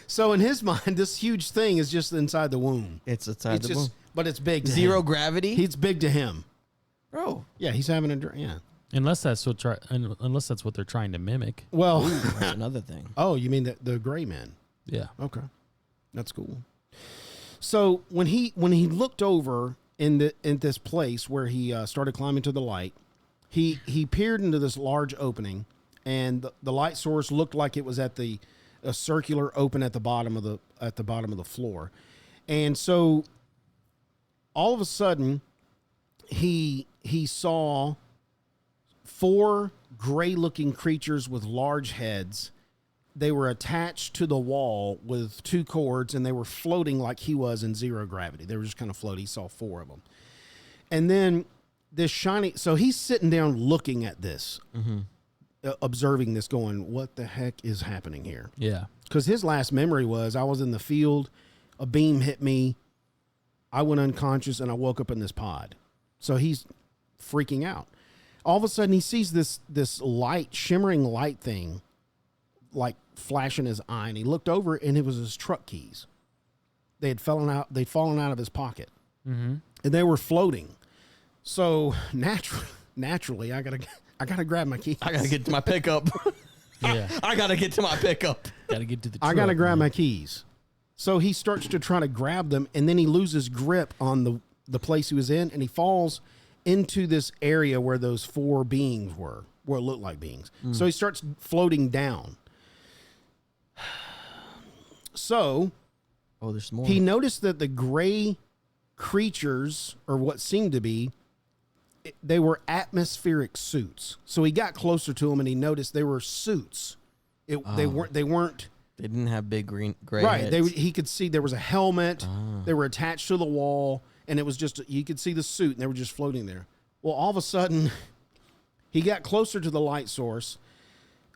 So in his mind, this huge thing is just inside the womb. It's inside It's the just, womb. but it's big to Zero him. gravity. He's big to him. Bro. Yeah, he's having yeah. Unless that's what they're trying to mimic. Well, That's another thing. oh, you mean the gray man? Yeah. Okay, that's cool. So when he looked over in this place where he started climbing to the light, he peered into this large opening, and the light source looked like it was at a circular open at the bottom of the floor, and so all of a sudden he saw 4 gray-looking creatures with large heads they were attached to the wall with 2 cords, and they were floating like he was in zero gravity. They were just kind of floating. He saw 4 of them. And then this shiny, so he's sitting down looking at this, observing this, going, what the heck is happening here? Yeah. Because his last memory was, I was in the field, a beam hit me, I went unconscious, and I woke up in this pod. So he's freaking out. All of a sudden, he sees this light, shimmering light thing, like flash in his eye, and he looked over, and it was his truck keys. They'd fallen out of his pocket, and they were floating. So naturally, I gotta grab my keys. I gotta get to my pickup. Yeah. I gotta get to my pickup. Gotta get to the truck. I gotta grab my keys. So he starts to try to grab them, and then he loses grip on the place he was in, and he falls into this area where those 4 beings were, where it looked like beings. So he starts floating down. So There's more. he noticed that the gray creatures, or what seemed to be, they were atmospheric suits. So he got closer to them, and he noticed they were suits. They weren't. They didn't have big gray Right. heads. He could see there was a helmet. They were attached to the wall, and it was just, you could see the suit, and they were just floating there. Well, all of a sudden, he got closer to the light source,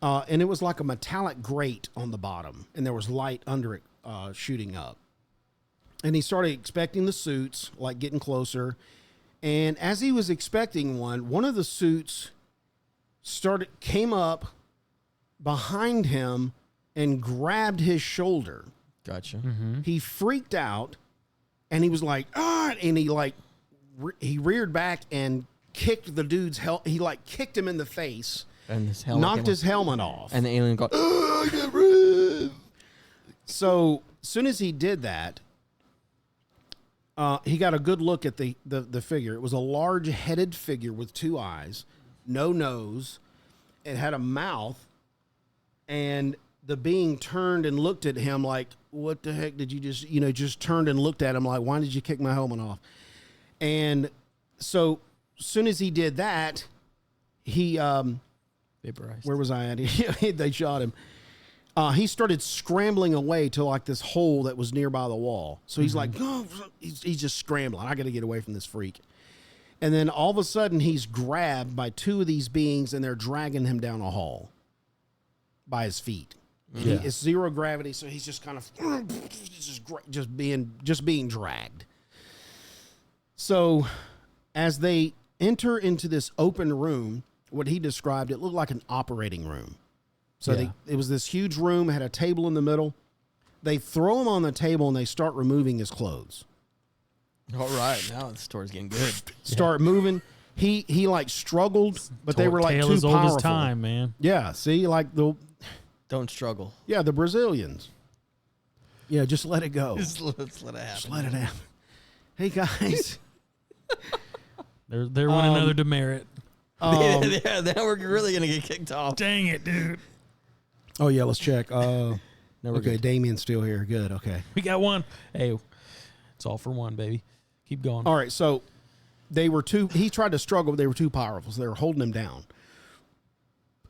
and it was like a metallic grate on the bottom, and there was light under it shooting up. And he started expecting the suits, like getting closer. And as he was expecting one of the suits came up behind him and grabbed his shoulder. Gotcha. He freaked out, and he was like, ah, and he reared back and kicked the dude's he kicked him in the face, And his helmet knocked his helmet off. And the alien got. So as soon as he did that, he got a good look at the figure. It was a large headed figure with 2 eyes, no nose. It had a mouth, and the being turned and looked at him like, what the heck did you just turned and looked at him like, why did you kick my helmet off? And so as soon as he did that, he, Vaporized. where was I at? They shot him. He started scrambling away to like this hole that was nearby the wall. So he's like, oh, he's just scrambling. I got to get away from this freak. And then all of a sudden he's grabbed by 2 of these beings, and they're dragging him down a hall by his feet. Yeah. It's zero gravity. So he's just kind of just being dragged. So as they enter into this open room, what he described, it looked like an operating room. So it was this huge room, had a table in the middle. They throw him on the table, and they start removing his clothes. All right, now the story's getting good. Start moving. He like struggled, but they were like Tale too as old powerful. as time, man. Yeah, see, like Don't struggle. the Brazilians. Yeah, just let it go. Let's let it happen. Just let it happen. Hey guys. They're one another demerit. Yeah, now we're really gonna get kicked off. Dang it, dude. Oh yeah, let's check. No, we're Okay, good. Damien's still here. Good. Okay. We got one. Hey, it's all for one, baby. Keep going. All right, so they were too. He tried to struggle, but they were too powerful, so they were holding him down.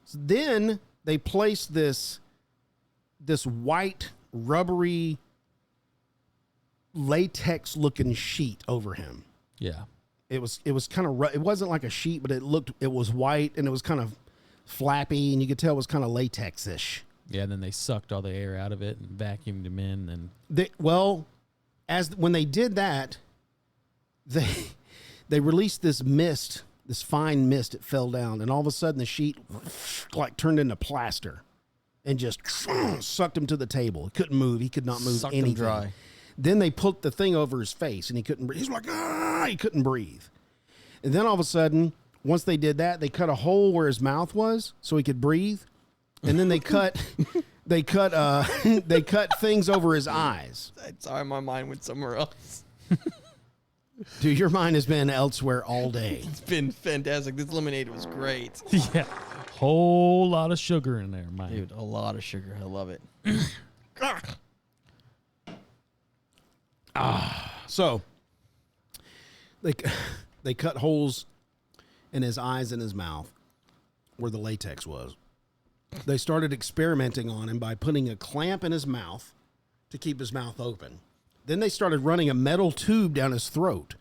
So then they placed this white rubbery latex-looking sheet over him. Yeah. It was kind of it wasn't like a sheet, but it was white, and it was kind of flappy, and you could tell it was kind of latex-ish. Yeah, and then they sucked all the air out of it and vacuumed him in, and When they did that, they released this mist, this fine mist. It fell down, and all of a sudden the sheet like turned into plaster, and just sucked him to the table. He couldn't move. He could not move Sucked him anything. dry. Then they put the thing over his face, and he couldn't breathe. He's like, he couldn't breathe. And then all of a sudden, once they did that, they cut a hole where his mouth was so he could breathe. And then they cut things over his eyes. Sorry, my mind went somewhere else. Dude, your mind has been elsewhere all day. It's been fantastic. This lemonade was great. yeah, whole lot of sugar in there, man. Dude, a lot of sugar. I love it. So they cut holes in his eyes and his mouth where the latex was. they started experimenting on him by putting a clamp in his mouth to keep his mouth open. Then they started running a metal tube down his throat.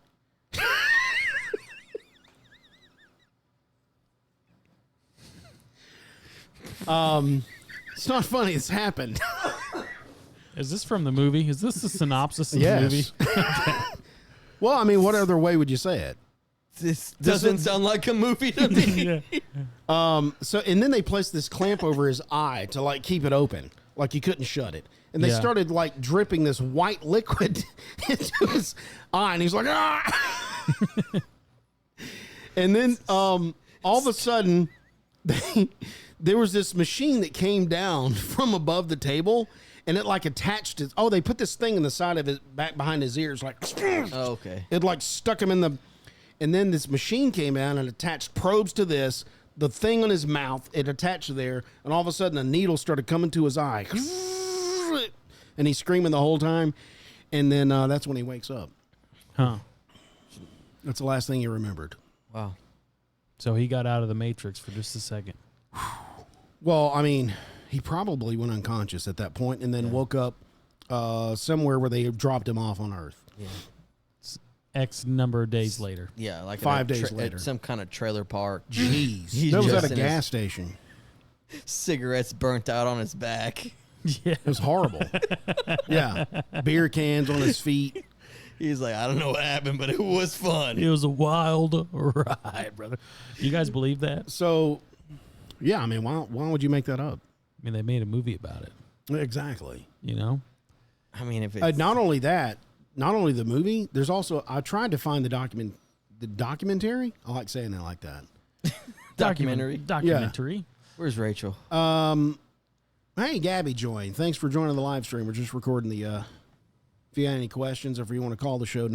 It's not funny. It's happened. Is this from the movie? Is this the synopsis of Yes. the movie? Well, I mean, what other way would you say it? This doesn't sound like a movie to me. Yeah. So, and then they placed this clamp over his eye to like keep it open, like you couldn't shut it. And they Yeah. started like dripping this white liquid into his eye, and he's like, ah. And then all of a sudden, there was this machine that came down from above the table, and it like attached it. Oh, they put this thing in the side of his back behind his ears, like. Oh, okay. It like stuck him in the. And then this machine came down and attached probes to this, the thing on his mouth, it attached there, and all of a sudden a needle started coming to his eye. And he's screaming the whole time. And then that's when he wakes up. Huh. That's the last thing he remembered. Wow. So he got out of the Matrix for just a second. Well, I mean, he probably went unconscious at that point and then woke up somewhere where they dropped him off on Earth. Yeah. X number of days later. Yeah, like 5 days later. at some kind of trailer park. Jeez. He's That was just at a in his- gas station. Cigarettes burnt out on his back. Yeah. It was horrible. Yeah. Beer cans on his feet. He's like, I don't know what happened, but it was fun. It was a wild ride, brother. You guys believe that? So, yeah, I mean, why would you make that up? I mean, they made a movie about it, Exactly. you know? I mean, if it's Not only that, not only the movie, there's also, I tried to find the documentary. I like saying it like that. documentary. Documentary. Where's Rachel? Hey, Gabby joined. Thanks for joining the live stream. We're just recording the, if you got any questions or if you want to call the show,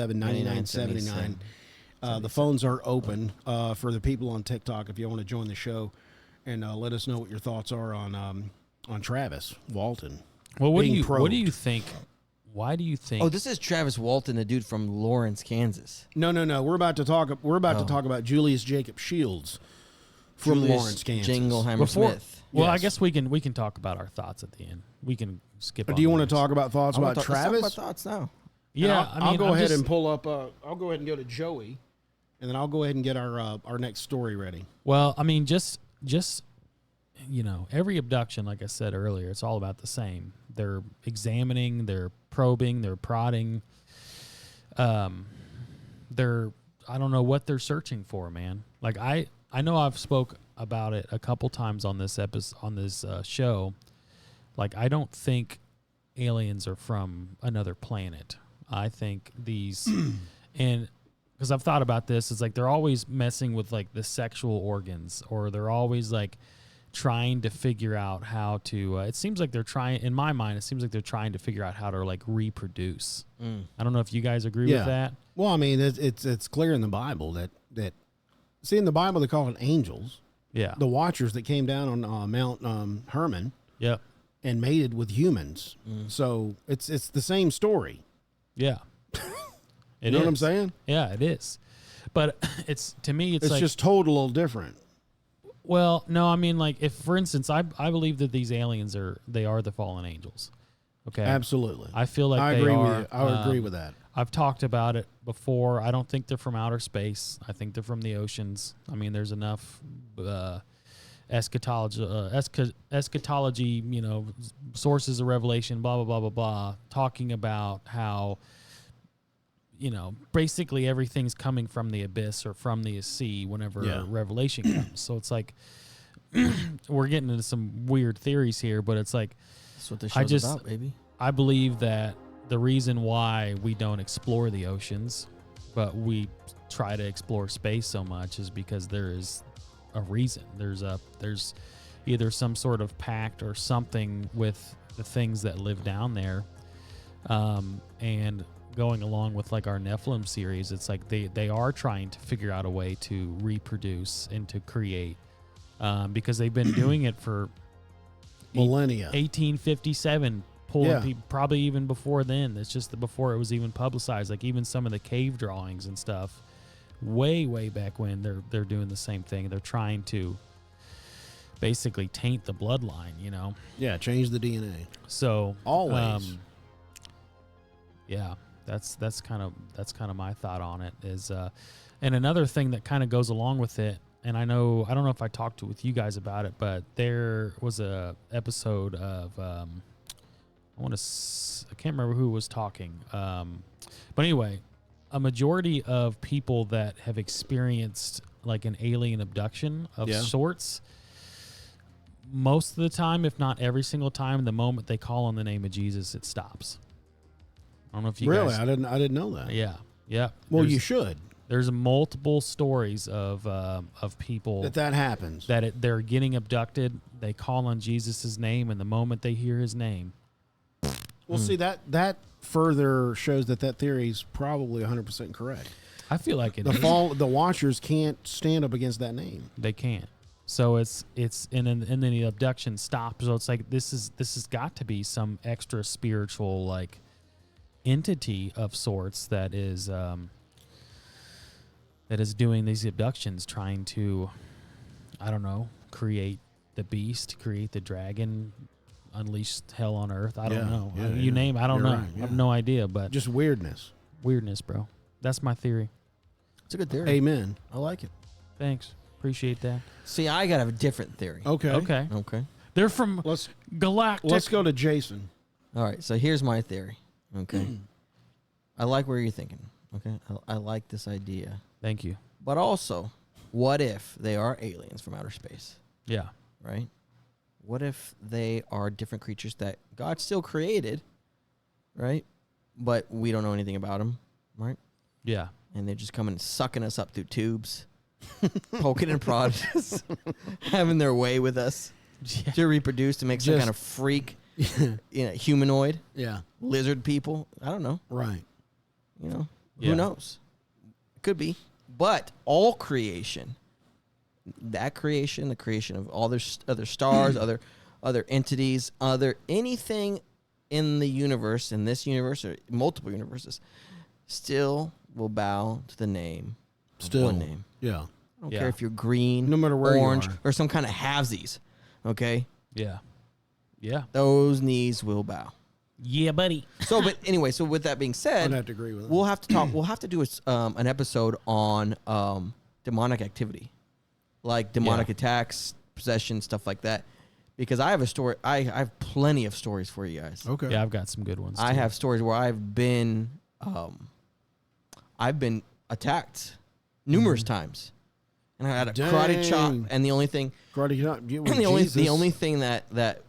913-717-9979. The phones are open for the people on TikTok if you want to join the show and let us know what your thoughts are on Travis Walton. Well, what do being you probed. think? Why do you think? Oh, this is Travis Walton, the dude from Lawrence, Kansas. No. We're about to talk about Julius Jacob Shields from Julius Lawrence, Kansas. Jingleheimer Smith. Well, I Yes. guess we can talk about our thoughts at the end. We can skip. Do on you want to those. talk about thoughts about Let's Travis? talk about thoughts now. Yeah, I'll go I'm ahead just- and pull up. I'll go ahead and go to Joey, and then I'll go ahead and get our next story ready. Well, I mean, just every abduction, like I said earlier, it's all about the same. They're examining, they're probing, they're prodding. I don't know what they're searching for, man. Like I know I've spoke about it a couple times on this show. Like I don't think aliens are from another planet. I think these and because I've thought about this, it's like they're always messing with like the sexual organs, or they're always like trying to figure out how to it seems like they're trying, in my mind, it seems like they're trying to figure out how to like reproduce. I don't know if you guys agree with that. Well, I mean, it's clear in the Bible that see, in the Bible they call it angels, Yeah. the watchers that came down on Mount Hermon Yep. and mated with humans. So it's the same story. Yeah. You know what I'm saying? Yeah, it is. But it's, to me, it's It's like, just told a little different. well, no, I mean, like, if, for instance, I believe that these aliens are the fallen angels. Okay. Absolutely. I feel like I they agree are. with you. I would agree with that. I've talked about it before. I don't think they're from outer space. I think they're from the oceans. I mean, there's enough eschatology, sources of revelation, blah, blah, blah, blah, blah, talking about how, basically everything's coming from the abyss or from the sea whenever revelation comes. So it's like, we're getting into some weird theories here, but it's like, That's what the show's about, baby. I believe that the reason why we don't explore the oceans, but we try to explore space so much, is because there is a reason. There's either some sort of pact or something with the things that live down there. And going along with like our Nephilim series, it's like they are trying to figure out a way to reproduce and to create, because they've been doing it for Millennia. 1857, pulling Yeah. people, probably even before then. It's just that before it was even publicized, like even some of the cave drawings and stuff, way back when, they're doing the same thing. They're trying to basically taint the bloodline, you know? Yeah, change the DNA. So Always. Yeah, that's kind of my thought on it is, and another thing that kind of goes along with it, and I don't know if I talked with you guys about it, but there was a episode of I can't remember who was talking, but anyway, a majority of people that have experienced like an alien abduction of sorts, most of the time, if not every single time, the moment they call on the name of Jesus, it stops. I don't know if you really, guys... I didn't know that. Yeah. Well, you should. There's multiple stories of people That happens. that they're getting abducted. They call on Jesus' name, and the moment they hear his name, Well, see, that further shows that theory is probably 100% correct. I feel like it The is. the Watchers can't stand up against that name. They can't. So it's and then the abduction stops. So it's like this has got to be some extra spiritual like entity of sorts that is doing these abductions, trying to, I don't know, create the beast, create the dragon, unleash hell on earth. I don't know. You name it. I don't You're know. right, I have no idea, but Just weirdness. weirdness, bro. That's my theory. It's a good theory. Amen. I like it. Thanks. Appreciate that. See, I got a different theory. Okay. Okay. Okay. They're from Let's Galactic. go to Jason. All right. So here's my theory. Okay. I like where you're thinking. Okay. I like this idea. Thank you. But also, what if they are aliens from outer space? Yeah. Right? What if they are different creatures that God still created, right? But we don't know anything about them, right? Yeah. And they're just coming and sucking us up through tubes, poking and prodding us, having their way with us to reproduce, to make some kind of freak, humanoid, lizard people. I don't know. Right. You know, Yeah. who knows? Could be. But all creation, that creation, the creation of all their other stars, other entities, anything in the universe, in this universe or multiple universes, still will bow to the name. Still. One name. Yeah. I don't Yeah. care if you're green, No matter where you orange, are. or some kind of halvesies. Okay? Yeah. Yeah. Those knees will bow. Yeah, buddy. So, but anyway, so with that being I'd said, have to agree with that. we'll have to talk. We'll have to do an episode on demonic activity, like demonic attacks, possession, stuff like that. Because I have a story. I have plenty of stories for you guys. Okay. Yeah, I've got some good ones. I too. have stories where I've been attacked numerous times, and I had a karate chop. Dang. And the only thing, Karate chop. the only thing that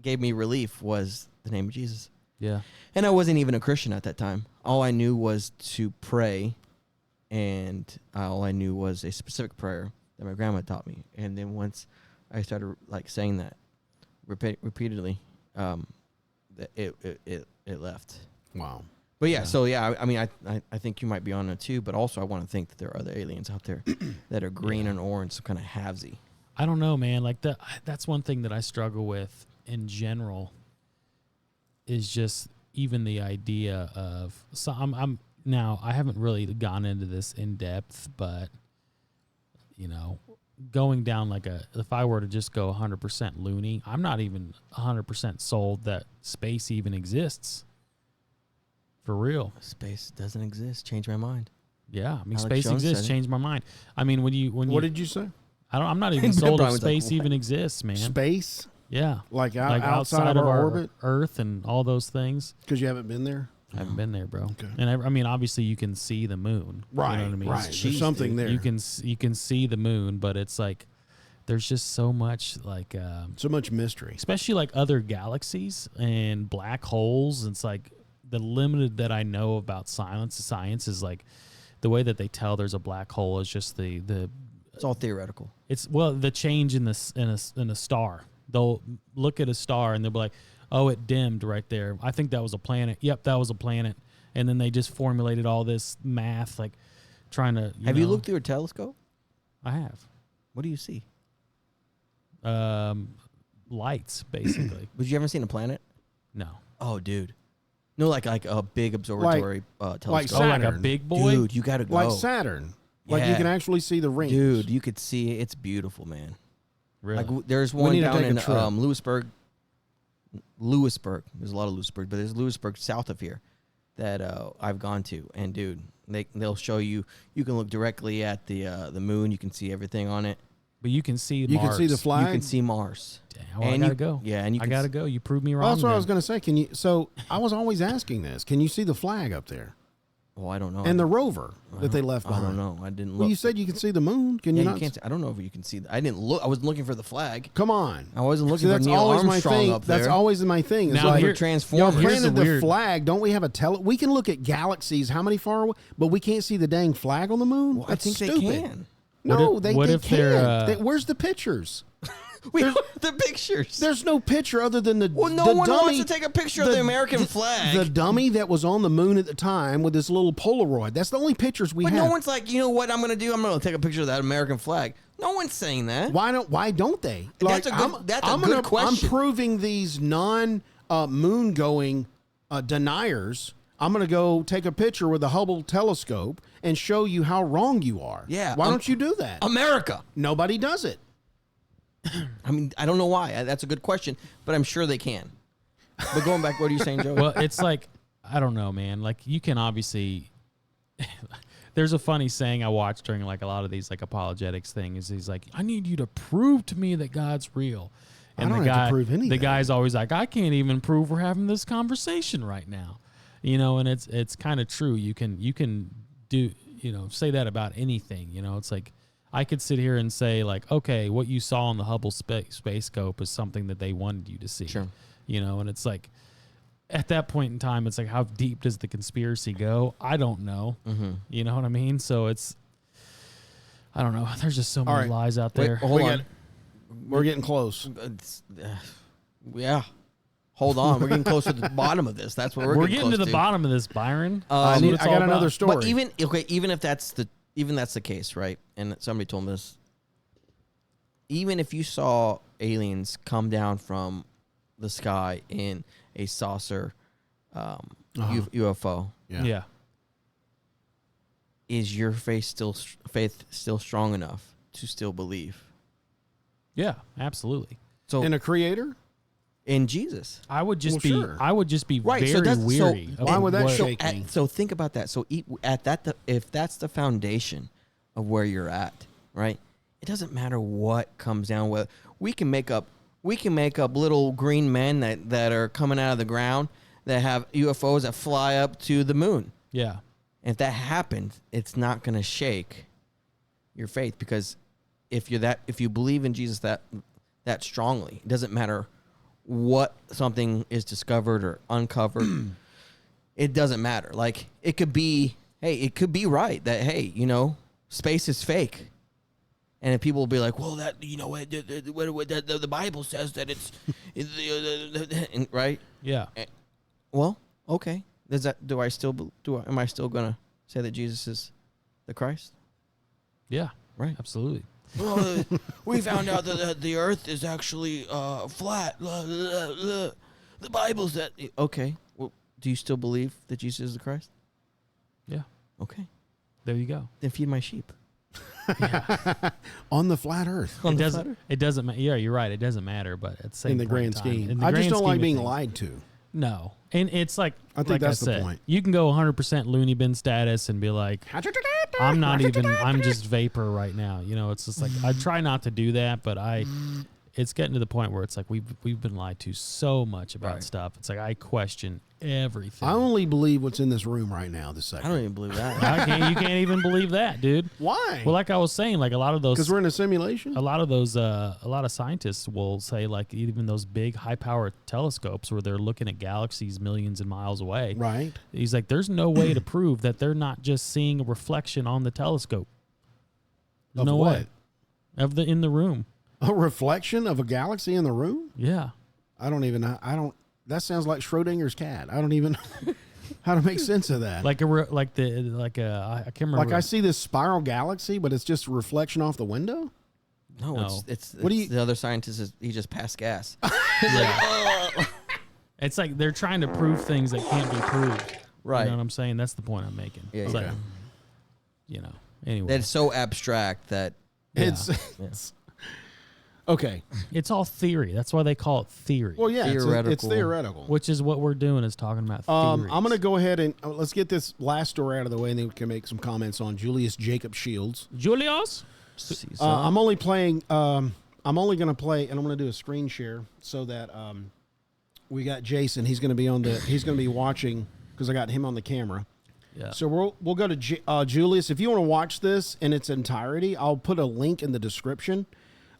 gave me relief was the name of Jesus. Yeah. And I wasn't even a Christian at that time. All I knew was to pray, and all I knew was a specific prayer that my grandma taught me. And then once I started like saying that repeatedly, it left. Wow. But yeah, so yeah, I mean, I think you might be on it too. But also, I want to think that there are other aliens out there that are green and orange, some kind of halvesy. I don't know, man. Like that's one thing that I struggle with in general. Is just even the idea of I'm now I haven't really gone into this in depth, but you know, going down like if I were to just go 100% loony, I'm not even 100% sold that space even exists. For real. Space doesn't exist. Change my mind. Yeah, I mean, Alex space Jones exists. said it. Changed my mind. I mean, What did you say? I'm not even sold if space even exists, man. Space? Yeah, Like outside of our orbit? Earth, and all those things. Because you haven't been there? I haven't been there, bro. Okay. And I mean, obviously, you can see the moon. Right. You know what I mean? Right. There's something there. You can see the moon, but it's like there's just so much like so much mystery. especially like other galaxies and black holes. It's like the limited that I know about science is like the way that they tell there's a black hole is just the It's all theoretical. it's the change in a star. They'll look at a star and they'll be like, oh, it dimmed right there. I think that was a planet. Yep, that was a planet. And then they just formulated all this math, like trying to. Have you looked through a telescope? I have. What do you see? Lights, basically. But you haven't seen a planet? No. Oh, dude. No, like a big observatory telescope. like Oh, like a Saturn. big boy? Dude, you got to go. Like Saturn. Like you Yeah. can actually see the rings. Dude, you could see it. It's beautiful, man. Really? Like there's We one need to down take a in trip. Lewisburg. There's a lot of Lewisburg, but there's Lewisburg south of here that I've gone to. And dude, they'll show you. You can look directly at the moon. You can see everything on it. But you can see You Mars. can see the flag. You can see Mars. Damn, well, And I you- gotta go. yeah, and you I can gotta go. You proved me wrong. Well, that's what I then. was going to say. Can you? So I was always asking this. Can you see the flag up there Well, I don't know. and the rover that they left I behind? don't know. I didn't look. Well, you said you can see the moon. Can yeah, you you not? can't. I don't know if you can see. I didn't look. I wasn't looking for the flag. Come on. I wasn't looking See, for that's Neil always my Armstrong thing. up there. That's always my thing. It's Now, like, here- y'all Transformers. here's planted the the weird- flag. Don't we have a We can look at galaxies. How many far away? But we can't see the dang flag on the moon. Well, I That's think stupid. they can. No, What if- they what if they're, can't. Where's the pictures? We have the pictures. There's no picture other than the. Well, no the one dummy, wants to take a picture of the American flag. The dummy that was on the moon at the time with this little Polaroid. That's the only pictures we But have. no one's like, you know what I'm going to do? I'm going to take a picture of that American flag. No one's saying that. Why don't they? That's a good question. I'm proving these moon going deniers. I'm going to go take a picture with the Hubble telescope and show you how wrong you are. Yeah, Why don't you do that? America. Nobody does it. I mean, I don't know why. That's a good question, but I'm sure they can. But going back, what are you saying, Joe? Well, it's like, I don't know, man. Like, you can obviously. There's a funny saying I watched during like a lot of these like apologetics things. He's like, I need you to prove to me that God's real. And I don't the have guy, to prove anything. The guy's always like, I can't even prove we're having this conversation right now. You know, and it's kind of true. You can do, say that about anything. It's like, I could sit here and say like, okay, what you saw on the Hubble space scope is something that they wanted you to see. Sure. And it's like, at that point in time, it's like, how deep does the conspiracy go? I don't know. Mm-hmm. You know what I mean? So I don't know. There's just so many right. lies out Wait, there. hold We on. got- We're getting close. Yeah. Hold on. We're getting close to the bottom of this. That's what we're getting close to the bottom of this, Byron. I That's what it's got all another about. story. But even if that's the case, right? And somebody told me this. Even if you saw aliens come down from the sky in a saucer UFO, Yeah. is your faith still strong enough to still believe? Yeah, absolutely. So In a creator? in Jesus, I would just Well, be sure. I would just be Right, so very that's- so- weary. of Why would that what- shake me? so think about that. So if that's the foundation of where you're at, right? It doesn't matter what comes down with. We can make up little green men that are coming out of the ground that have UFOs that fly up to the moon. Yeah. And if that happens, it's not going to shake your faith, because if you believe in Jesus that strongly, it doesn't matter what something is discovered or uncovered. It doesn't matter. Like, it could be right that, space is fake. And if people will be like, well, that, the Bible says that it's, right? Yeah. Well, okay. Am I still going to say that Jesus is the Christ? Yeah. Right. Absolutely. Well, we found out that the earth is actually flat. The Bible said. Okay. Well, do you still believe that Jesus is the Christ? Yeah. Okay. There you go. Then feed my sheep. On the flat earth. It doesn't matter. Yeah, you're right. It doesn't matter, but at the same In the point grand time, scheme. in the I just grand don't scheme like of being things. lied to. No. And it's like, I think like that's I the said, point. You can go 100% loony bin status and be like, I'm just vapor right now. It's just like, I try not to do that, but it's getting to the point where it's like, we've been lied to so much about stuff. It's like, I question everything. I only believe what's in this room right now this I second. don't even believe that. You can't even believe that, dude. Why? Well, like I was saying, like a lot of those, Because we're in a simulation? a lot of scientists will say, like, even those big high power telescopes where they're looking at galaxies millions of miles away. Right. He's like, there's no way to prove that they're not just seeing a reflection on the telescope. There's Of no what? way. In the room. A reflection of a galaxy in the room? Yeah. I don't even know. That sounds like Schrodinger's cat. I don't even know how to make sense of that. I can't remember. Like I see this spiral galaxy, but it's just a reflection off the window? No, No. it's What do you- the other scientist he just passed gas. It's like they're trying to prove things that can't be proved. Right. You know what I'm saying? That's the point I'm making. Yeah, It's yeah. like, anyway. That's so abstract that Yeah. It's Okay. It's all theory. That's why they call it theory. Well, yeah, it's Theoretical. theoretical. Which is what we're doing, is talking about theories. I'm going to go ahead and let's get this last story out of the way, and then we can make some comments on Julius Jacob Shields. Julius? I'm only playing. I'm only going to play, and I'm going to do a screen share so that we got Jason. He's going to be He's going to be watching because I got him on the camera. Yeah. So we'll go to Julius. If you want to watch this in its entirety, I'll put a link in the description.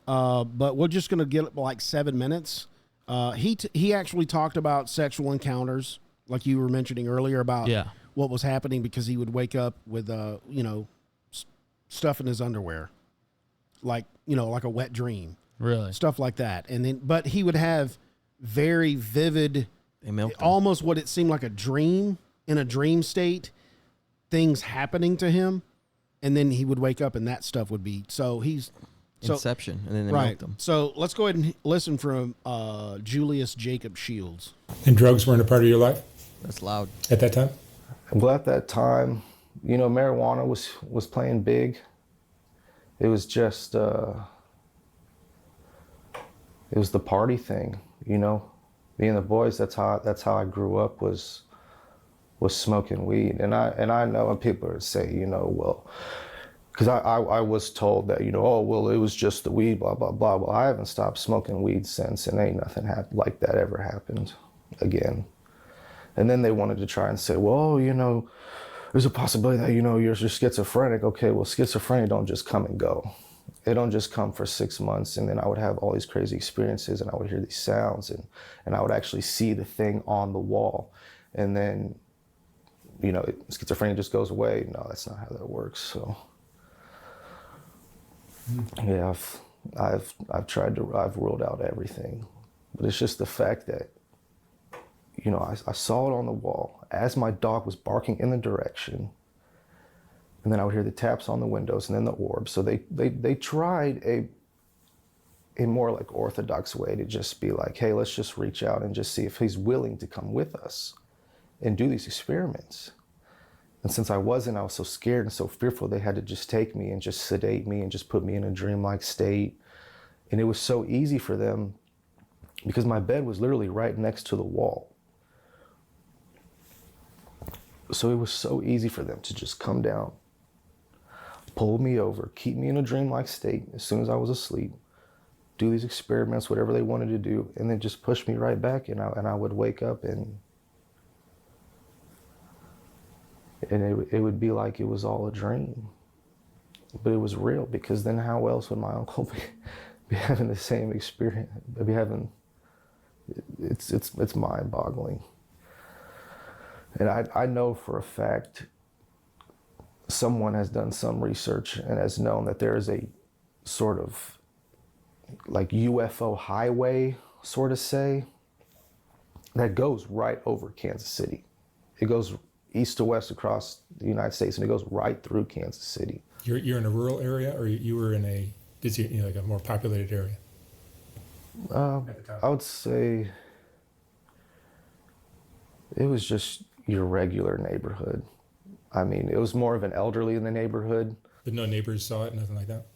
But we're just going to get like 7 minutes. He actually talked about sexual encounters, like you were mentioning earlier about what was happening, because he would wake up with stuff in his underwear, like a wet dream, Really? stuff like that. And then, but he would have very vivid, almost what it seemed like a dream, in a dream state, things happening to him, and then he would wake up and that stuff would be Inception, and then they milk them. So let's go ahead and listen from Julius Jacob Shields. And drugs weren't a part of your life That's loud. at that time? Well, at that time, marijuana was playing big. It was just, it was the party thing, Me and the boys, that's how I grew up, was smoking weed. And I know when people would say, well, because I was told that, it was just the weed, blah, blah, blah. Well, I haven't stopped smoking weed since, and ain't nothing like that ever happened again. And then they wanted to try and say, well, there's a possibility that, you're schizophrenic. Okay, well, schizophrenia don't just come and go. It don't just come for 6 months, and then I would have all these crazy experiences, and I would hear these sounds, and I would actually see the thing on the wall. And then, schizophrenia just goes away. No, that's not how that works, so... Yeah, I've ruled out everything, but it's just the fact that, I saw it on the wall as my dog was barking in the direction, and then I would hear the taps on the windows and then the orb. So they tried a more like orthodox way to just be like, hey, let's just reach out and just see if he's willing to come with us and do these experiments. And since I was so scared and so fearful, they had to just take me and just sedate me and just put me in a dreamlike state. And it was so easy for them because my bed was literally right next to the wall. So it was so easy for them to just come down, pull me over, keep me in a dreamlike state as soon as I was asleep, do these experiments, whatever they wanted to do, and then just push me right back, and I would wake up and it would be like it was all a dream. But it was real, because then how else would my uncle be having the same experience? It's mind-boggling. And I know for a fact someone has done some research and has known that there is a sort of like UFO highway, sort of say, that goes right over Kansas City. It goes east to west across the United States, and it goes right through Kansas City. You're in a rural area, or you were in like a more populated area? I would say it was just your regular neighborhood. I mean, it was more of an elderly in the neighborhood. But no neighbors saw it, nothing like that?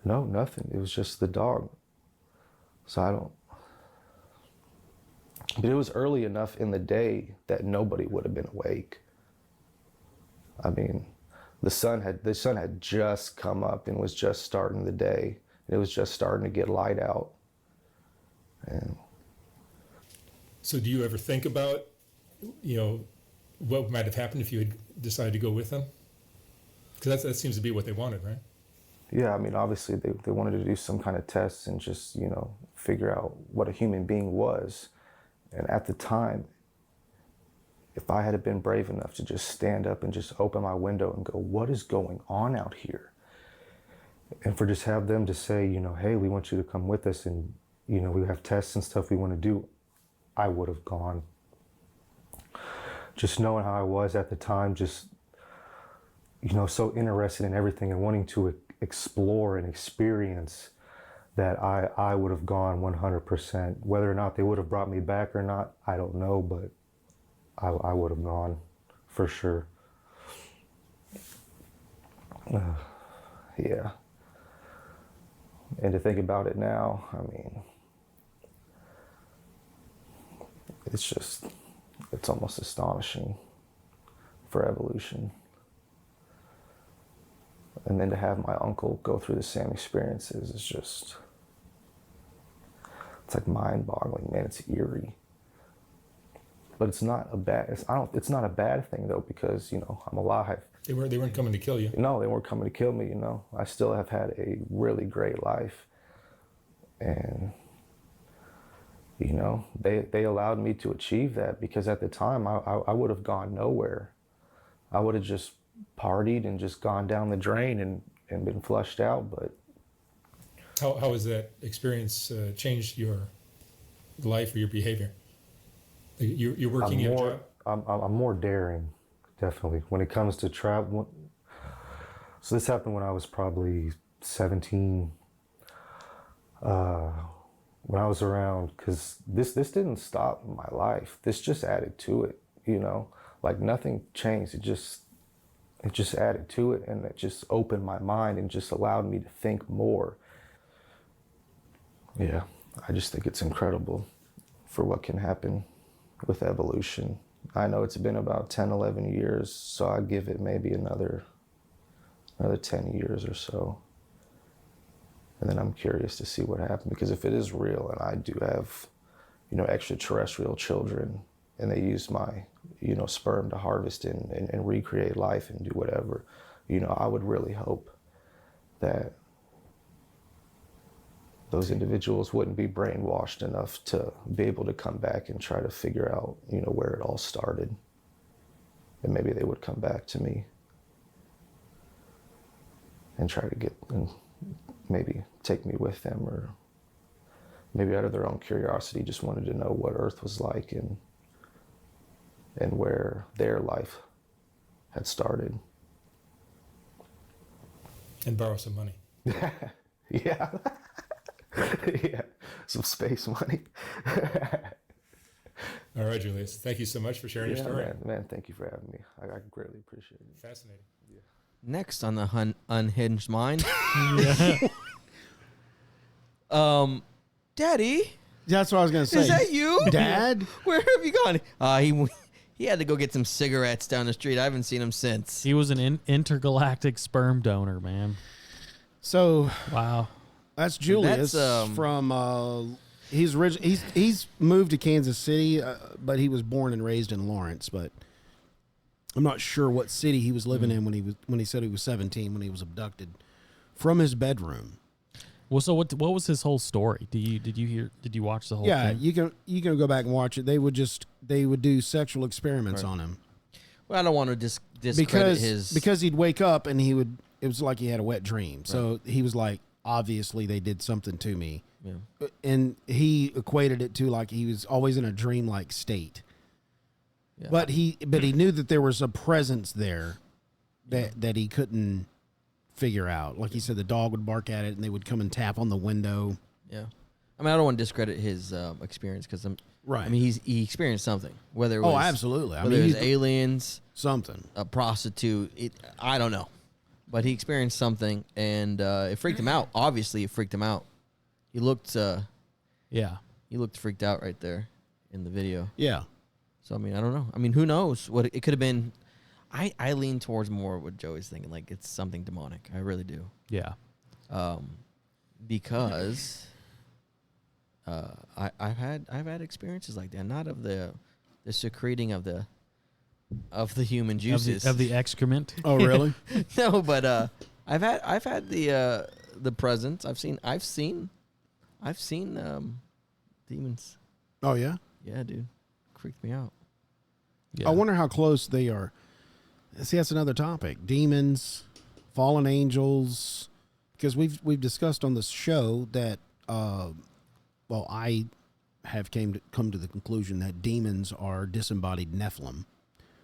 No, nothing. It was just the dog. So but it was early enough in the day that nobody would have been awake. I mean, the sun had just come up and was just starting the day. It was just starting to get light out. And so do you ever think about, what might have happened if you had decided to go with them? Because that seems to be what they wanted, right? Yeah, I mean, obviously they wanted to do some kind of tests and just, figure out what a human being was. And at the time, if I had been brave enough to just stand up and just open my window and go, what is going on out here? And for just have them to say, hey, we want you to come with us, and, we have tests and stuff we want to do, I would have gone. Just knowing how I was at the time, just, so interested in everything and wanting to explore and experience, that I would have gone 100%. Whether or not they would have brought me back or not, I don't know, but I would have gone for sure. Yeah. And to think about it now, I mean, it's almost astonishing for evolution. And then to have my uncle go through the same experiences is just, it's like mind-boggling, man. It's eerie. But it's not a bad, it's not a bad thing though, because, you know, I'm alive. They weren't coming to kill you. No, they weren't coming to kill me, you know. I still have had a really great life. And, you know, they allowed me to achieve that, because at the time I would have gone nowhere. I would have just partied and just gone down the drain and been flushed out. But How has that experience changed your life or your behavior? Like you're working your job? I'm more daring, definitely, when it comes to travel. So this happened when I was probably 17. When I was around, because this didn't stop my life. This just added to it, you know? Like nothing changed. It just added to it, and it just opened my mind and just allowed me to think more. Yeah, I just think it's incredible for what can happen with evolution. I know it's been about 10, 11 years, so I'd give it maybe another 10 years or so. And then I'm curious to see what happened, because if it is real and I do have, you know, extraterrestrial children, and they use my, you know, sperm to harvest and recreate life and do whatever, you know, I would really hope that those individuals wouldn't be brainwashed enough to be able to come back and try to figure out, you know, where it all started. And maybe they would come back to me and try to get, and maybe take me with them, or maybe out of their own curiosity just wanted to know what Earth was like and where their life had started. And borrow some money. Yeah. Yeah, some space money. All right, Julius. Thank you so much for sharing your story. Man, thank you for having me. I greatly appreciate it. Fascinating. Yeah. Next on the unhinged mind. Daddy, That's what I was gonna say. is that you, Dad? Where have you gone? He had to go get some cigarettes down the street. I haven't seen him since. He was an intergalactic sperm donor, man. So Wow. that's Julius from. He's moved to Kansas City, but he was born and raised in Lawrence. But I'm not sure what city he was living in when he said he was 17 when he was abducted from his bedroom. Well, so what was his whole story? Did you watch the whole thing? you can go back and watch it. They would do sexual experiments on him. Well, I don't want to discredit his... Because he'd wake up and it was like he had a wet dream. So he was like, obviously they did something to me. Yeah. And he equated it to like he was always in a dreamlike state. Yeah. But he knew that there was a presence there that he couldn't figure out. Like he said, the dog would bark at it and they would come and tap on the window. Yeah. I mean, I don't want to discredit his experience, because right. I mean, he experienced something. Whether it was, absolutely. Whether it was aliens, something, a prostitute, I don't know, but he experienced something, and it freaked him out. Obviously, it freaked him out. He looked, he looked freaked out right there in the video. Yeah. So I mean, I don't know. I mean, who knows what it could have been? I lean towards more what Joey's thinking, like it's something demonic. I really do. Yeah. Because I've had experiences like that, not of the secreting of the human juices of the excrement. Oh, really? No, but I've had the presence. I've seen demons. Oh yeah. Yeah, dude, freaked me out. Yeah. I wonder how close they are. See, that's another topic. Demons, fallen angels, because we've discussed on this show that I have come to the conclusion that demons are disembodied Nephilim,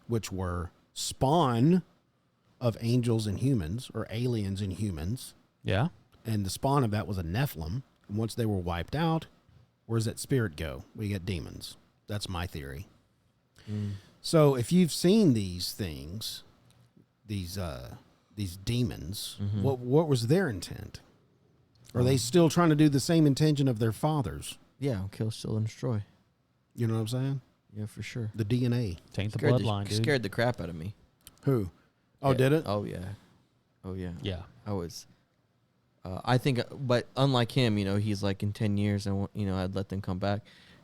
which were spawn of angels and humans, or aliens and humans. Yeah. And the spawn of that was a Nephilim. And once they were wiped out, where does that spirit go? We get demons. That's my theory. So if you've seen these things, these demons, what was their intent? Or are they still trying to do the same intention of their fathers? Yeah, kill, steal, and destroy. You know what I'm saying? Yeah, for sure. The DNA. Taint the Scared bloodline, dude. Scared the crap out of me. Who? Oh, Yeah. did it? Oh, yeah. Oh, yeah. Yeah. I was. I think, but unlike him, he's like in 10 years, and I'd let them come back.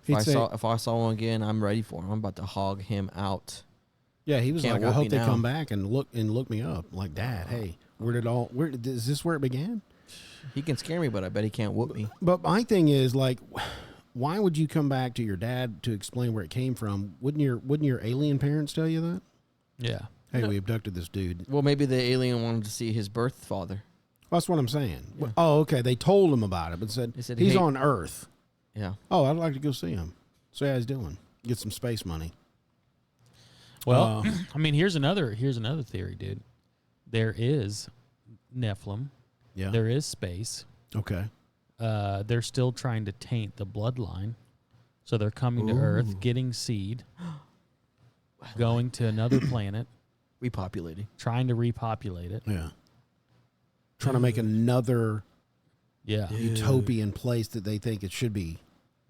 If I saw one again, I'm ready for him. I'm about to hog him out. Yeah, he was Can't like, I whoop hope me they now. come back and look me up. Like, Dad, hey, is this where it began? He can scare me, but I bet he can't whoop me. But my thing is, like, why would you come back to your dad to explain where it came from? Wouldn't your alien parents tell you that? Yeah. Hey, we abducted this dude. Well, maybe the alien wanted to see his birth father. That's what I'm saying. Yeah. Oh, okay. They told him about it, but said he's hey. on Earth. Yeah. Oh, I'd like to go see him. See how he's doing. Get some space money. Well, I mean, here's another theory, dude. There is Nephilim. Yeah. There is space. Okay. They're still trying to taint the bloodline. So they're coming to Earth, getting seed, going to another planet, Repopulating. trying to repopulate it. Yeah. Trying to make another Yeah. utopian place that they think it should be.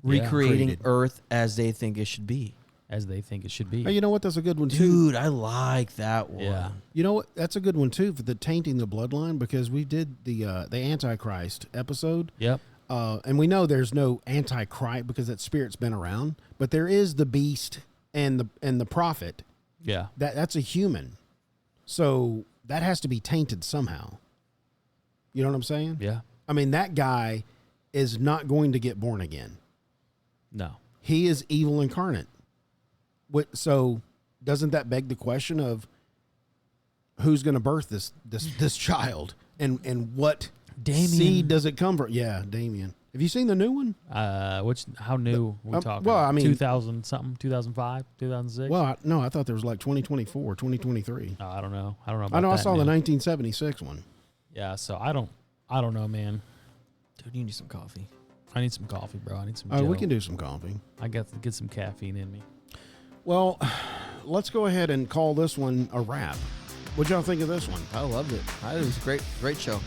Recreating Created. Earth as they think it should be. As they think it should be. Hey, you know what? That's a good one, too. Dude, I like that one. Yeah. You know what? That's a good one, too, for the tainting the bloodline, because we did the Antichrist episode. Yep. And we know there's no Antichrist because that spirit's been around, but there is the beast and the prophet. Yeah. That's a human. So that has to be tainted somehow. You know what I'm saying? Yeah. I mean, that guy is not going to get born again. No. He is evil incarnate. So doesn't that beg the question of who's going to birth this child and what Damien. seed does it come from? Yeah, Damien. Have you seen the new one? How new are we talking? well, I mean- 2000 something, 2005, 2006. Well, no, I thought there was like 2024, 2023. I don't know. I don't know. About I know I that saw the now. 1976 one. Yeah. So I don't know, man. Dude, you need some coffee. I need some coffee, bro. I need some. Oh, we Joe. can do some coffee. I got to get some caffeine in me. Well, let's go ahead and call this one a wrap. What'd y'all think of this one? I loved it. It was a great show.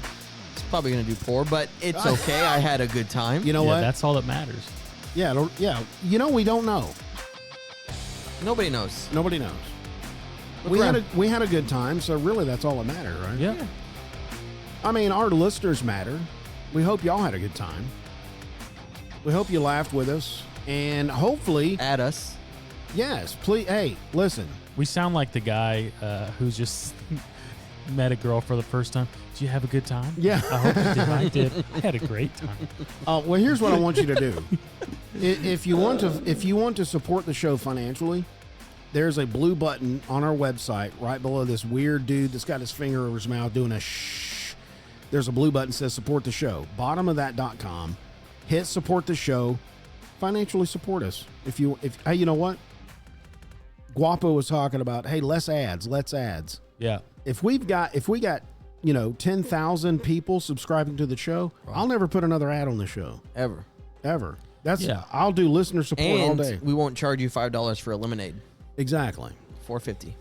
It's probably going to do poor, but it's okay. I had a good time. You know Yeah, what? that's all that matters. Yeah, You know, we don't know. Nobody knows. Nobody knows. Look We had a good time, so really that's all that matters, right? Yeah. I mean, our listeners matter. We hope y'all had a good time. We hope you laughed with us, and hopefully, Add us. yes, please. Hey, listen. We sound like the guy who's just met a girl for the first time. Did you have a good time? Yeah. I hope you did. I did. I had a great time. Well, here's what I want you to do. If you want to support the show financially, there's a blue button on our website right below this weird dude that's got his finger over his mouth doing a shh. There's a blue button that says support the show. Bottom of that.com. Hit support the show. Financially support us. Hey, you know what? Guapo was talking about, hey, less ads, let's ads. Yeah. If we got 10,000 people subscribing to the show, I'll never put another ad on the show Ever. ever. Yeah. I'll do listener support all And day. we won't charge you $5 for a lemonade. Exactly. $4.50.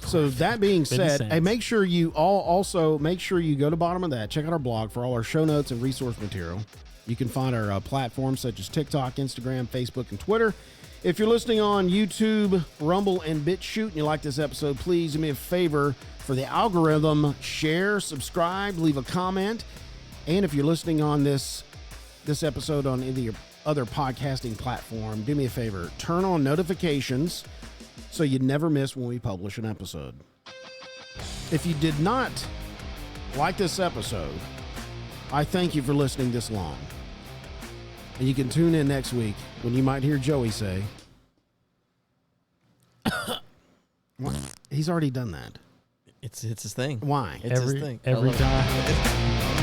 So that being 50 said, cents. hey, make sure you go to bottom of that. Check out our blog for all our show notes and resource material. You can find our platforms such as TikTok, Instagram, Facebook, and Twitter. If you're listening on YouTube, Rumble, and BitChute, and you like this episode, please do me a favor for the algorithm. Share, subscribe, leave a comment. And if you're listening on this episode on either your other podcasting platform, do me a favor. Turn on notifications so you never miss when we publish an episode. If you did not like this episode, I thank you for listening this long. And you can tune in next week when you might hear Joey say, He's already done that. It's his thing. Why? It's his thing. Every I love it. time.